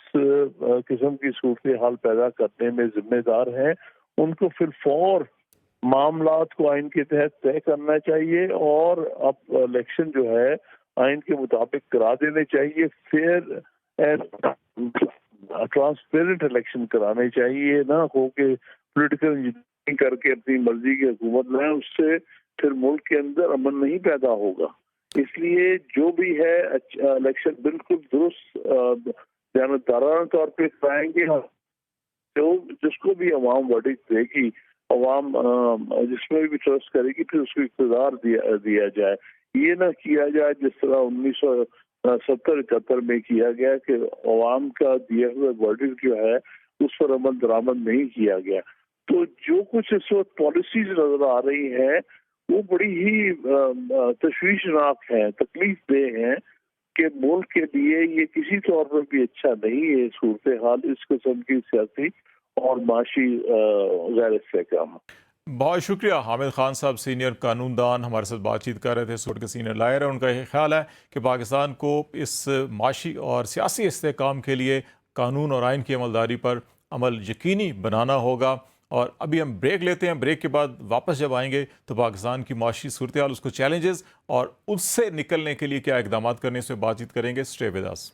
قسم کی صورتحال پیدا کرنے میں ذمہ دار ہیں، ان کو پھر فور معاملات کو آئین کے تحت طے کرنا چاہیے، اور اب الیکشن جو ہے آئین کے مطابق کرا دینے چاہیے. فیئر ٹرانسپیرنٹ الیکشن کرانے چاہیے، نہ ہو کہ پولیٹیکل انجینئرنگ کر کے اپنی مرضی کی حکومت لائیں. اس سے پھر ملک کے اندر امن نہیں پیدا ہوگا. اس لیے جو بھی ہے الیکشن بالکل درست دیانتدارانہ طور پہ کرائیں گے، جس کو بھی عوام ورڈکٹ دے گی، عوام جس میں بھی ٹرسٹ کرے گی، پھر اس کو اقتدار دیا جائے. یہ نہ کیا جائے جس طرح 1970-71 میں کیا گیا کہ عوام کا دیا ہوا ورڈکٹ جو ہے اس پر عمل درآمد نہیں کیا گیا. تو جو کچھ اس وقت پالیسیز نظر آ رہی ہیں وہ بڑی ہی تشویشناک ہیں، تکلیف دہ ہیں، کہ ملک کے لیے یہ کسی طور پر بھی اچھا نہیں ہے صورتحال اس قسم کی سیاسی اور معاشی غیر استحکام. بہت شکریہ حامد خان صاحب، سینئر قانون دان، ہمارے ساتھ بات چیت کر رہے تھے. سوٹ کے سینئر لائر ہے. ان کا یہ خیال ہے کہ پاکستان کو اس معاشی اور سیاسی استحکام کے لیے قانون اور آئین کی عملداری پر عمل یقینی بنانا ہوگا. اور ابھی ہم بریک لیتے ہیں. بریک کے بعد واپس جب آئیں گے تو پاکستان کی معاشی صورتحال، اس کو چیلنجز اور اس سے نکلنے کے لیے کیا اقدامات کرنے سے بات چیت کریں گے. Stay with us.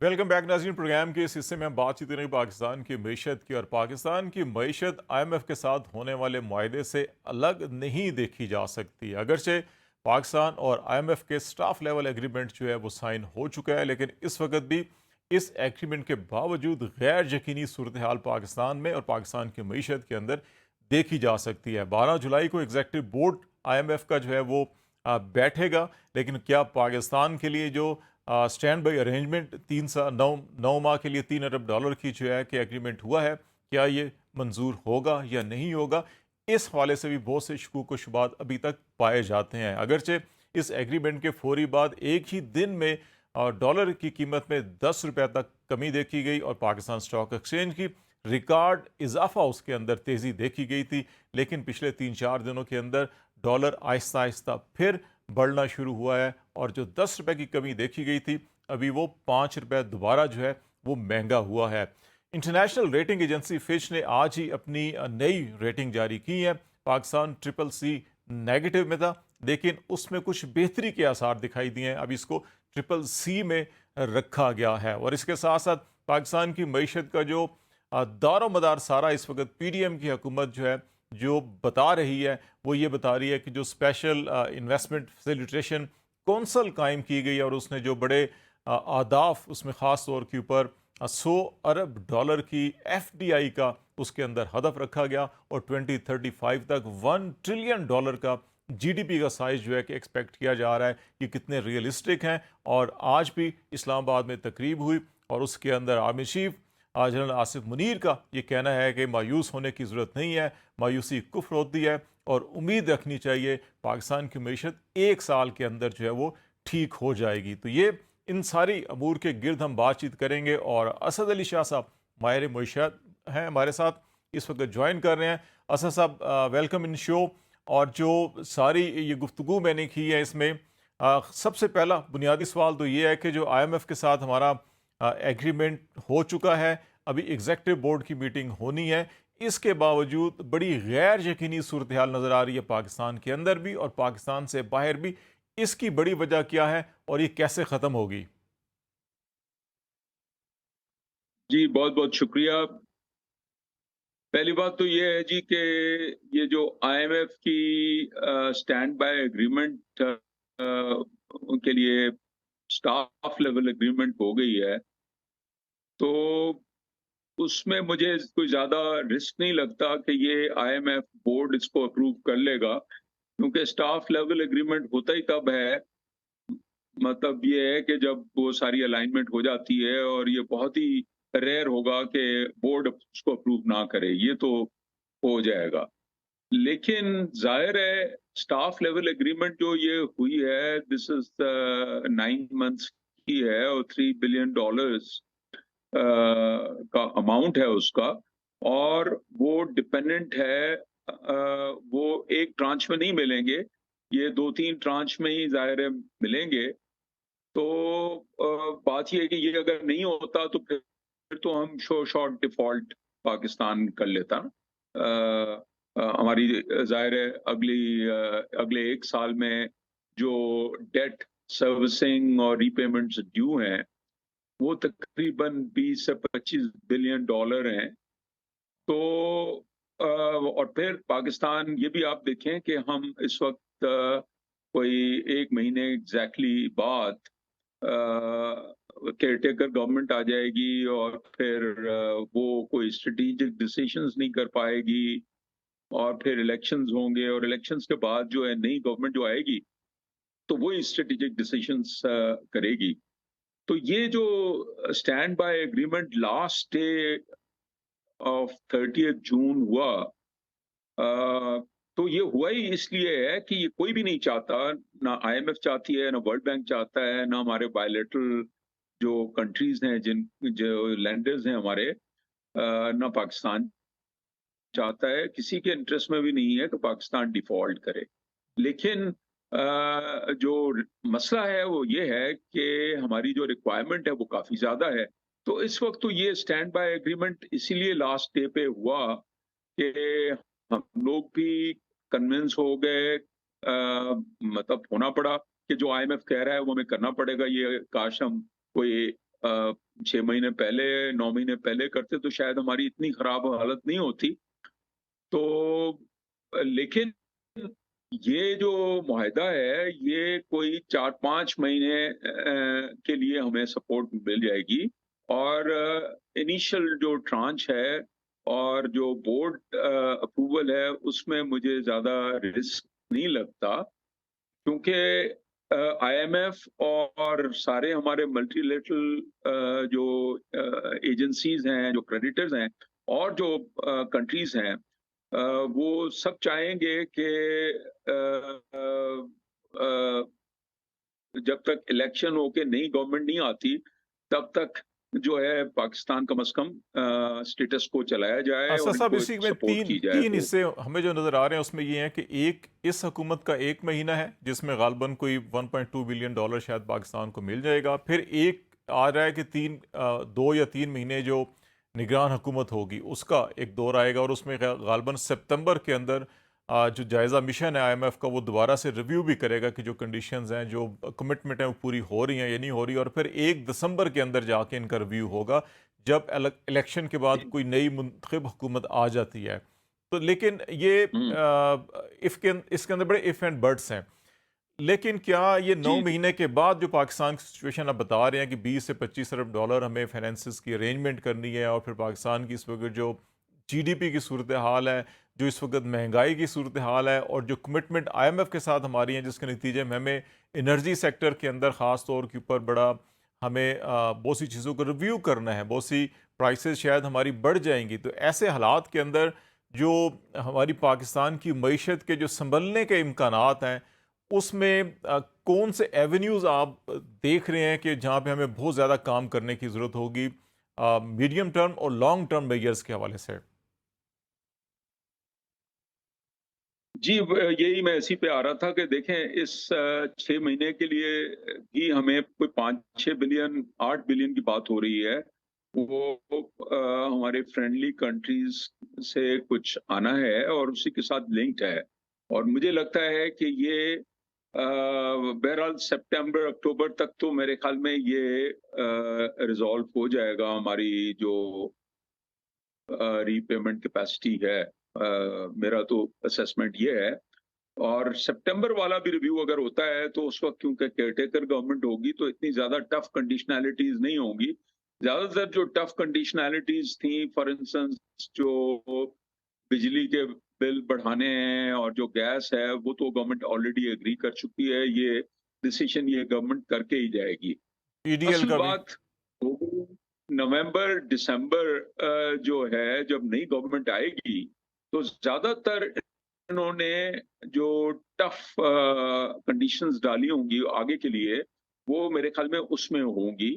Welcome back ناظرین. پروگرام کے اس حصے میں ہم بات چیت کریں گے پاکستان کی معیشت کی. اور پاکستان کی معیشت IMF کے ساتھ ہونے والے معاہدے سے الگ نہیں دیکھی جا سکتی. اگرچہ پاکستان اور IMF کے سٹاف لیول ایگریمنٹ جو ہے وہ سائن ہو چکا ہے، لیکن اس وقت بھی اس ایگریمنٹ کے باوجود غیر یقینی صورتحال پاکستان میں اور پاکستان کی معیشت کے اندر دیکھی جا سکتی ہے. 12 جولائی کو ایگزیکٹو بورڈ IMF کا جو ہے وہ بیٹھے گا، لیکن کیا پاکستان کے لیے جو اسٹینڈ بائی ارینجمنٹ 9 ماہ کے لیے $3 ارب کی جو ہے کہ ایگریمنٹ ہوا ہے، کیا یہ منظور ہوگا یا نہیں ہوگا؟ اس حوالے سے بھی بہت سے شکوک و شبہات ابھی تک پائے جاتے ہیں. اگرچہ اس ایگریمنٹ کے فوری بعد ایک ہی دن میں ڈالر کی قیمت میں 10 روپے تک کمی دیکھی گئی اور پاکستان اسٹاک ایکسچینج کی ریکارڈ اضافہ اس کے اندر تیزی دیکھی گئی تھی. لیکن پچھلے 3-4 دنوں کے اندر ڈالر آہستہ آہستہ پھر بڑھنا شروع ہوا ہے، اور جو 10 روپے کی کمی دیکھی گئی تھی ابھی وہ 5 روپے دوبارہ جو ہے وہ مہنگا ہوا ہے. इंटरनेशनल रेटिंग एजेंसी फिच ने आज ही अपनी नई रेटिंग जारी की है। पाकिस्तान CCC नेगेटिव में था, लेकिन उसमें कुछ बेहतरी के आसार दिखाई दिए हैं। अब इसको CCC में रखा गया है। और इसके साथ साथ पाकिस्तान की मईशत का जो दारो मदार सारा इस वक्त PDM की हुकूमत जो है जो बता रही है, वो ये बता रही है कि जो स्पेशल इन्वेस्टमेंट फैसिलिटेशन कौंसल कायम की गई और उसने जो बड़े आदाफ उसमें ख़ास तौर के ऊपर $100 अरब की FDI का उसके अंदर हदफ रखा गया और 2035 तक $1 ट्रिलियन का GDP का साइज जो है कि एक्सपेक्ट किया जा रहा है। ये कितने रियलिस्टिक हैं। और आज भी इस्लामाबाद में तकरीब हुई और उसके अंदर army chief general Asif Munir का ये कहना है कि मायूस होने की ज़रूरत नहीं है, मायूसी कुफ्र होती है और उम्मीद रखनी चाहिए पाकिस्तान की मईशत 1 साल के अंदर जो है वो ठीक हो जाएगी। तो ये इन सारी अमूर के गिर्द हम बातचीत करेंगे और असद अली शाह साहब माहिर मईशत हैं हमारे साथ इस वक्त ज्वाइन कर रहे हैं। असद साहब वेलकम इन शो। और जो सारी ये गुफ्तगू मैंने की है इसमें सबसे पहला बुनियादी सवाल तो ये है कि जो IMF के साथ हमारा एग्रीमेंट हो चुका है, अभी एग्जीक्यूटिव बोर्ड की मीटिंग होनी है, इसके बावजूद बड़ी गैर यकीनी सूरत हाल नज़र आ रही है पाकिस्तान के अंदर भी और पाकिस्तान से बाहर भी। इसकी बड़ी वजह क्या है और ये कैसे ख़त्म होगी? जी बहुत बहुत शुक्रिया। पहली बात तो ये है जी कि ये जो IMF की स्टैंड बाय एग्रीमेंट उनके लिए स्टाफ लेवल एग्रीमेंट हो गई है, तो उसमें मुझे कोई ज़्यादा रिस्क नहीं लगता कि ये IMF बोर्ड इसको अप्रूव कर लेगा, क्योंकि स्टाफ लेवल एग्रीमेंट होता ही तब है, मतलब ये है कि जब वो सारी अलाइनमेंट हो जाती है, और ये बहुत ही रेयर होगा कि बोर्ड उसको अप्रूव ना करे, ये तो हो जाएगा। लेकिन जाहिर है स्टाफ लेवल एग्रीमेंट जो ये हुई है, दिस इज 9 मंथ्स की है और $3 बिलियन का अमाउंट है उसका, और वो डिपेंडेंट है, वो एक ट्रांच में नहीं मिलेंगे, ये 2-3 ट्रांच में ही जाहिर है मिलेंगे। तो बात ये है कि ये अगर नहीं होता तो फिर तो हम शॉर्ट डिफॉल्ट पाकिस्तान कर लेता। हमारी जाहिर है अगले 1 साल में जो डेट सर्विसिंग और रीपेमेंट्स ड्यू हैं वो तकरीबन 20 से 25 बिलियन डॉलर हैं। तो और फिर पाकिस्तान, ये भी आप देखें कि हम इस वक्त कोई 1 महीने एग्जैक्टली बाद केयरटेकर गवर्नमेंट आ जाएगी और फिर वो कोई स्ट्रेटेजिक डिसीजंस नहीं कर पाएगी, और फिर इलेक्शंस होंगे, और इलेक्शंस के बाद जो है नई गवर्नमेंट जो आएगी तो वही स्ट्रेटेजिक डिसीजंस करेगी। तो ये जो stand by agreement last day of 30 जून हुआ, तो ये हुआ ही इसलिए है कि ये कोई भी नहीं चाहता, ना IMF चाहती है, ना वर्ल्ड बैंक चाहता है, ना हमारे बायलैटरल जो कंट्रीज हैं, जो लैंडर्स हैं हमारे, ना पाकिस्तान चाहता है, किसी के इंटरेस्ट में भी नहीं है कि पाकिस्तान डिफॉल्ट करे। लेकिन जो मसला है वो ये है कि हमारी जो रिक्वायरमेंट है वो काफ़ी ज़्यादा है। तो इस वक्त तो ये स्टैंड बाय एग्रीमेंट इसीलिए लास्ट डे पे हुआ कि हम लोग भी कन्विंस हो गए, मतलब होना पड़ा कि जो IMF कह रहा है वो हमें करना पड़ेगा। ये काश हम कोई 6 महीने पहले, 9 महीने पहले करते तो शायद हमारी इतनी खराब हालत नहीं होती। तो लेकिन ये जो मुआहदा है ये कोई 4-5 महीने के लिए हमें सपोर्ट मिल जाएगी, और इनिशियल जो ट्रांच है और जो बोर्ड अप्रूवल है उसमें मुझे ज़्यादा रिस्क नहीं लगता, क्योंकि IMF और सारे हमारे मल्टीलेटरल जो एजेंसीज हैं, जो क्रेडिटर्स हैं, और जो कंट्रीज हैं, वो सब चाहेंगे कि जब तक इलेक्शन होके नई गवर्नमेंट नहीं आती तब तक जो है पाकिस्तान कम से कम स्टेटस को चलाया जाए असद और साहब, इनको इसी में सपोर्ट की जाए। तीन हिस्से हमें जो नज़र आ रहे हैं उसमें ये है कि एक इस हुकूमत का 1 महीना है जिसमें गालबन कोई $1.2 बिलियन शायद पाकिस्तान को मिल जाएगा। फिर एक आ रहा है कि 2 या 3 महीने जो निगरान हुकूमत होगी, उसका एक दौर आएगा और उसमें गालबन सितंबर के अंदर जो जायज़ा मिशन है आईएमएफ का वो दोबारा से रिव्यू भी करेगा कि जो कंडीशंस हैं, जो कमिटमेंट हैं वो पूरी हो रही हैं या नहीं हो रही, और फिर 1 दिसंबर के अंदर जाके इनका रिव्यू होगा जब इलेक्शन के बाद कोई नई मुंतखब हुकूमत आ जाती है। तो लेकिन ये इसके अंदर बड़े इफ़ एंड बट्स हैं। लेकिन क्या ये 9 जी महीने के बाद जो पाकिस्तान की सिचुएशन आप बता रहे हैं कि 20 से 25 अरब डॉलर हमें फाइनेंसिस की अरेंजमेंट करनी है, और फिर पाकिस्तान की इस वक्त जो जीडीपी की सूरत हाल है, जो इस वक्त महंगाई की सूरत हाल है, और जो कमिटमेंट आईएमएफ के साथ हमारी है, जिसके नतीजे में हमें एनर्जी सेक्टर के अंदर ख़ास तौर के ऊपर बड़ा हमें बहुत सी चीज़ों को रिव्यू करना है, बहुत सी प्राइसेस शायद हमारी बढ़ जाएंगी। तो ऐसे हालात के अंदर जो हमारी पाकिस्तान की मईशत के जो संभलने के इम्कानात हैं, उसमें कौन से एवेन्यूज़ आप देख रहे हैं कि जहाँ पे हमें बहुत ज़्यादा काम करने की ज़रूरत होगी मीडियम टर्म और लॉन्ग टर्म मेजर्स के हवाले से? जी, यही मैं इसी पे आ रहा था कि देखें इस 6 महीने के लिए भी हमें कोई 5-6 बिलियन 8 बिलियन की बात हो रही है। वो हमारे फ्रेंडली कंट्रीज से कुछ आना है और उसी के साथ लिंक्ड है, और मुझे लगता है कि ये बहरहाल सितंबर अक्टूबर तक तो मेरे ख्याल में ये रिजॉल्व हो जाएगा। हमारी जो रीपेमेंट कैपेसिटी है, मेरा तो असेसमेंट ये है। और सितंबर वाला भी रिव्यू अगर होता है तो उस वक्त क्योंकि केयरटेकर गवर्नमेंट होगी तो इतनी ज्यादा टफ कंडीशनैलिटीज नहीं होंगी। ज्यादातर जो टफ कंडीशनैलिटीज थी, फॉर इंस्टेंस जो बिजली के बिल बढ़ाने हैं और जो गैस है, वो तो गवर्नमेंट ऑलरेडी एग्री कर चुकी है। ये डिसीजन ये गवर्नमेंट करके ही जाएगी। ईडीएल असल का भी? बात नवंबर दिसंबर जो है, जब नई गवर्नमेंट आएगी तो ज्यादातर इन्होंने जो टफ कंडीशंस डाली होंगी आगे के लिए, वो मेरे ख्याल में उसमें होंगी।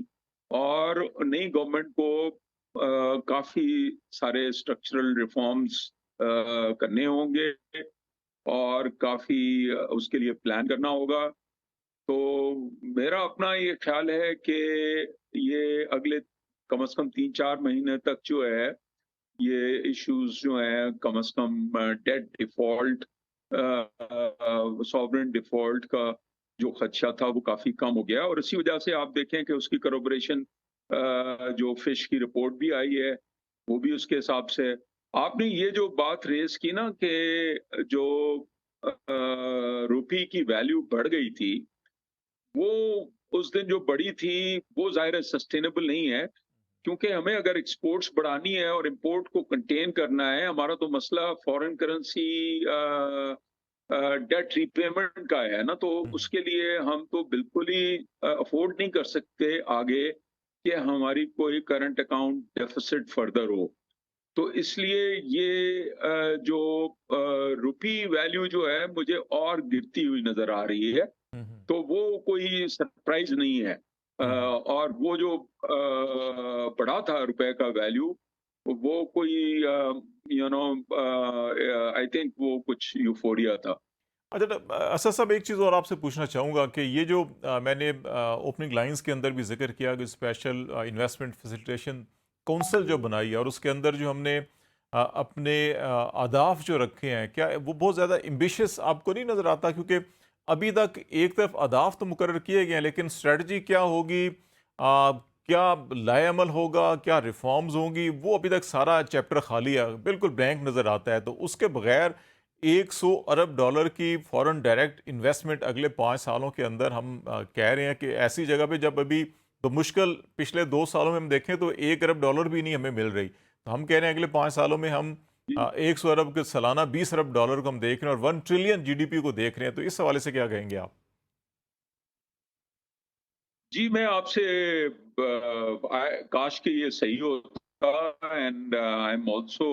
और नई गवर्नमेंट को काफी सारे स्ट्रक्चरल रिफॉर्म्स करने होंगे और काफी उसके लिए प्लान करना होगा। तो मेरा अपना ये ख्याल है कि ये अगले कम से कम 3-4 महीने तक जो है, ये इश्यूज जो हैं, कम से कम डेट डिफॉल्ट, सॉवरेन डिफॉल्ट का जो खदशा था वो काफी कम हो गया। और इसी वजह से आप देखें कि उसकी करोबरेशन जो फिश की रिपोर्ट भी आई है, वो भी उसके हिसाब से है। आपने ये जो बात रेज की ना कि जो रुपये की वैल्यू बढ़ गई थी, वो उस दिन जो बढ़ी थी वो जाहिर है सस्टेनेबल नहीं है, क्योंकि हमें अगर एक्सपोर्ट्स बढ़ानी है और इंपोर्ट को कंटेन करना है, हमारा तो मसला फॉरेन करेंसी डेट रीपेमेंट का है ना, तो उसके लिए हम तो बिल्कुल ही अफोर्ड नहीं कर सकते आगे कि हमारी कोई करंट अकाउंट डेफिसिट फर्दर हो। तो इसलिए ये जो रुपी वैल्यू जो है मुझे और गिरती हुई नजर आ रही है, तो वो कोई सरप्राइज नहीं है। और वो जो बढ़ा था रुपए का वैल्यू, वो कोई आई थिंक वो कुछ यूफोरिया था। अच्छा, असद साहब, एक चीज़ और आपसे पूछना चाहूँगा कि ये जो मैंने ओपनिंग लाइंस के अंदर भी जिक्र किया कि स्पेशल इन्वेस्टमेंट फैसिलिटेशन काउंसिल जो बनाई है, और उसके अंदर जो हमने अपने अहदाफ जो रखे हैं, क्या वो बहुत ज़्यादा एम्बिशियस आपको नहीं नज़र आता? क्योंकि अभी तक एक तरफ अहदाफ तो मुकर्रर किए गए हैं, लेकिन स्ट्रेटजी क्या होगी, क्या लाएअमल होगा, क्या रिफॉर्म्स होंगी, वो अभी तक सारा चैप्टर खाली है, बिल्कुल ब्लैंक नज़र आता है। तो उसके बगैर 100 अरब डॉलर की फॉरेन डायरेक्ट इन्वेस्टमेंट अगले 5 सालों के अंदर हम कह रहे हैं कि ऐसी जगह पे, जब अभी तो मुश्किल पिछले 2 सालों में हम देखें तो 1 अरब डॉलर भी नहीं हमें मिल रही, तो हम कह रहे हैं अगले 5 सालों में हम 100 अरब के सालाना 20 अरब डॉलर को हम देख रहे हैं और 1 ट्रिलियन जीडीपी को देख रहे हैं। तो इस हवाले से क्या कहेंगे आप? जी, मैं आपसे काश कि ये सही होता, and I am also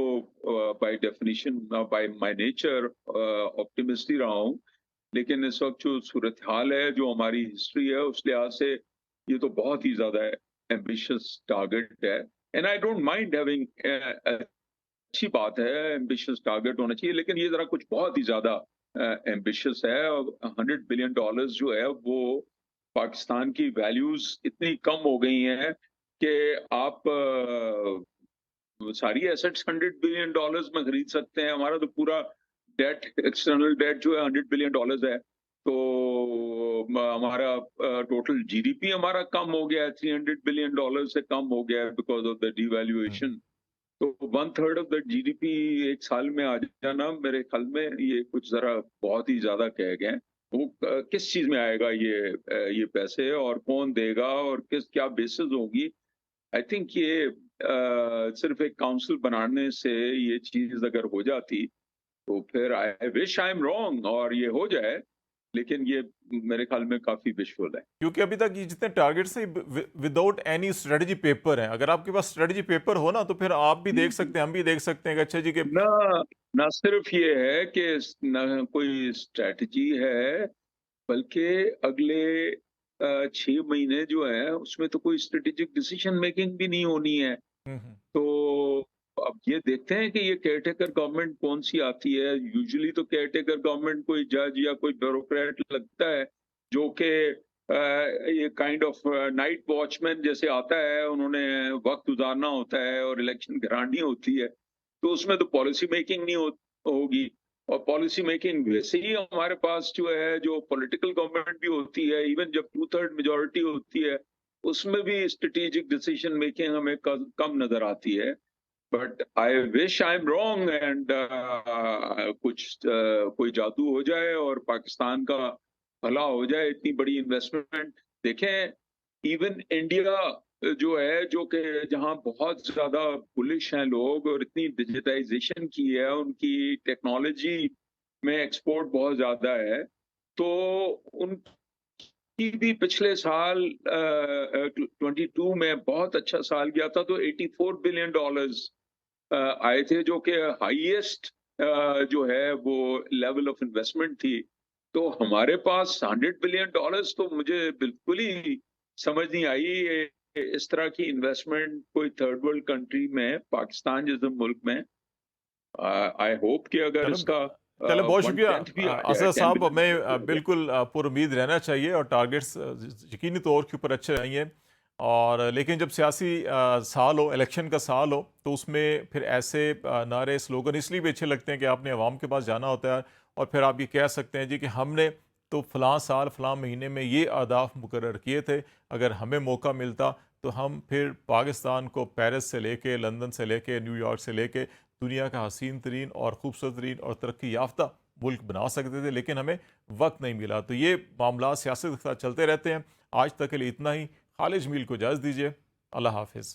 by definition, by my nature optimist ही रहा हूँ। लेकिन इस वक्त जो सूरत हाल है, जो हमारी हिस्ट्री है, उस लिहाज से ये तो बहुत ही ज्यादा एम्बिशियस टारगेट है। And I don't mind having, अच्छी बात है, एम्बिशियस टारगेट होना चाहिए, लेकिन ये जरा कुछ बहुत ही ज्यादा एम्बिशियस है। 100 बिलियन डॉलर्स जो है वो पाकिस्तान की वैल्यूज इतनी कम हो गई हैं कि आप सारी एसेट्स $100 बिलियन में खरीद सकते हैं। हमारा तो पूरा डेट, एक्सटर्नल डेट जो है $100 बिलियन है। तो हमारा टोटल जीडीपी हमारा कम हो गया है, $300 बिलियन से कम हो गया है बिकॉज ऑफ द डिवैल्यूएशन। तो 1/3 ऑफ द जीडीपी एक साल में आ जाना, मेरे ख्याल में ये कुछ जरा बहुत ही ज्यादा कह गए। वो किस चीज में आएगा ये पैसे, और कौन देगा, और क्या बेसिस होगी? आई थिंक ये सिर्फ एक काउंसिल बनाने से ये चीज अगर हो जाती तो फिर I wish I am wrong और ये हो जाए, लेकिन ये मेरे ख्याल में काफी विशफुल है। क्योंकि अभी तक ये जितने टारगेट्स हैं विदाउट एनी स्ट्रेटजी पेपर हैं। अगर आपके पास स्ट्रेटजी पेपर हो ना तो फिर आप भी देख सकते हैं, हम भी देख सकते हैं कि अच्छा जी के ना सिर्फ ये है कि न कोई स्ट्रेटजी है, बल्कि अगले 6 महीने जो है उसमें तो कोई स्ट्रेटेजिक डिसीजन मेकिंग भी नहीं होनी है। तो अब ये देखते हैं कि ये केयरटेकर गवर्नमेंट कौन सी आती है। यूजुअली तो केयरटेकर गवर्नमेंट कोई जज या कोई ब्यूरोक्रेट लगता है जो कि ये काइंड ऑफ नाइट वॉचमैन जैसे आता है, उन्होंने वक्त गुजारना होता है और इलेक्शन करानी होती है, तो उसमें तो पॉलिसी मेकिंग नहीं होगी। और पॉलिसी मेकिंग वैसे ही हमारे पास जो है, जो पॉलिटिकल गवर्नमेंट भी होती है, इवन जब 2/3 मेजोरिटी होती है, उसमें भी स्ट्रेटेजिक डिसीजन मेकिंग हमें कम नजर आती है। But I wish I am wrong and कोई जादू हो जाए और पाकिस्तान का भला हो जाए। इतनी बड़ी इन्वेस्टमेंट देखें, इवन इंडिया जो है, जो कि जहां बहुत ज्यादा बुलिश हैं लोग और इतनी डिजिटाइजेशन की है, उनकी टेक्नोलॉजी में एक्सपोर्ट बहुत ज्यादा है, तो उनकी भी पिछले साल 22 में बहुत अच्छा साल गया था, तो $84 बिलियन आए थे, जो कि हाईएस्ट जो है वो लेवल ऑफ इन्वेस्टमेंट थी। तो हमारे पास $100 बिलियन तो मुझे बिल्कुल ही समझ नहीं आई इस तरह की इन्वेस्टमेंट कोई थर्ड वर्ल्ड कंट्री में, पाकिस्तान जैसे मुल्क में। आई होप कि अगर इसका चलो बहुत शुक्रिया 1/10 भी आ जाए, असद 10 साहब, बिलियन हमें बिल्कुल पुरुम्मीद रहना चाहिए और टारगेट्स यकीनी तौर के ऊपर अच्छे रहेंगे। और लेकिन जब सियासी साल हो, इलेक्शन का साल हो, तो उसमें फिर ऐसे नारे, स्लोगन इसलिए भी अच्छे लगते हैं कि आपने अवाम के पास जाना होता है और फिर आप ये कह सकते हैं जी कि हमने तो फ़लाँ साल फ़लाँ महीने में ये अहदाफ मुकर्रर किए थे, अगर हमें मौका मिलता तो हम फिर पाकिस्तान को पेरिस से लेके, लंदन से लेके, न्यूयॉर्क से लेके दुनिया का हसीन तरीन और ख़ूबसूरत तरीन और तरक्की याफ्ता मुल्क बना सकते थे, लेकिन हमें वक्त नहीं मिला। तो ये मामला सियासत के साथ चलते रहते हैं। आज तक के लिए इतना ही। खालिद जमील को इजाज़त दीजिए। अल्लाह हाफिज़।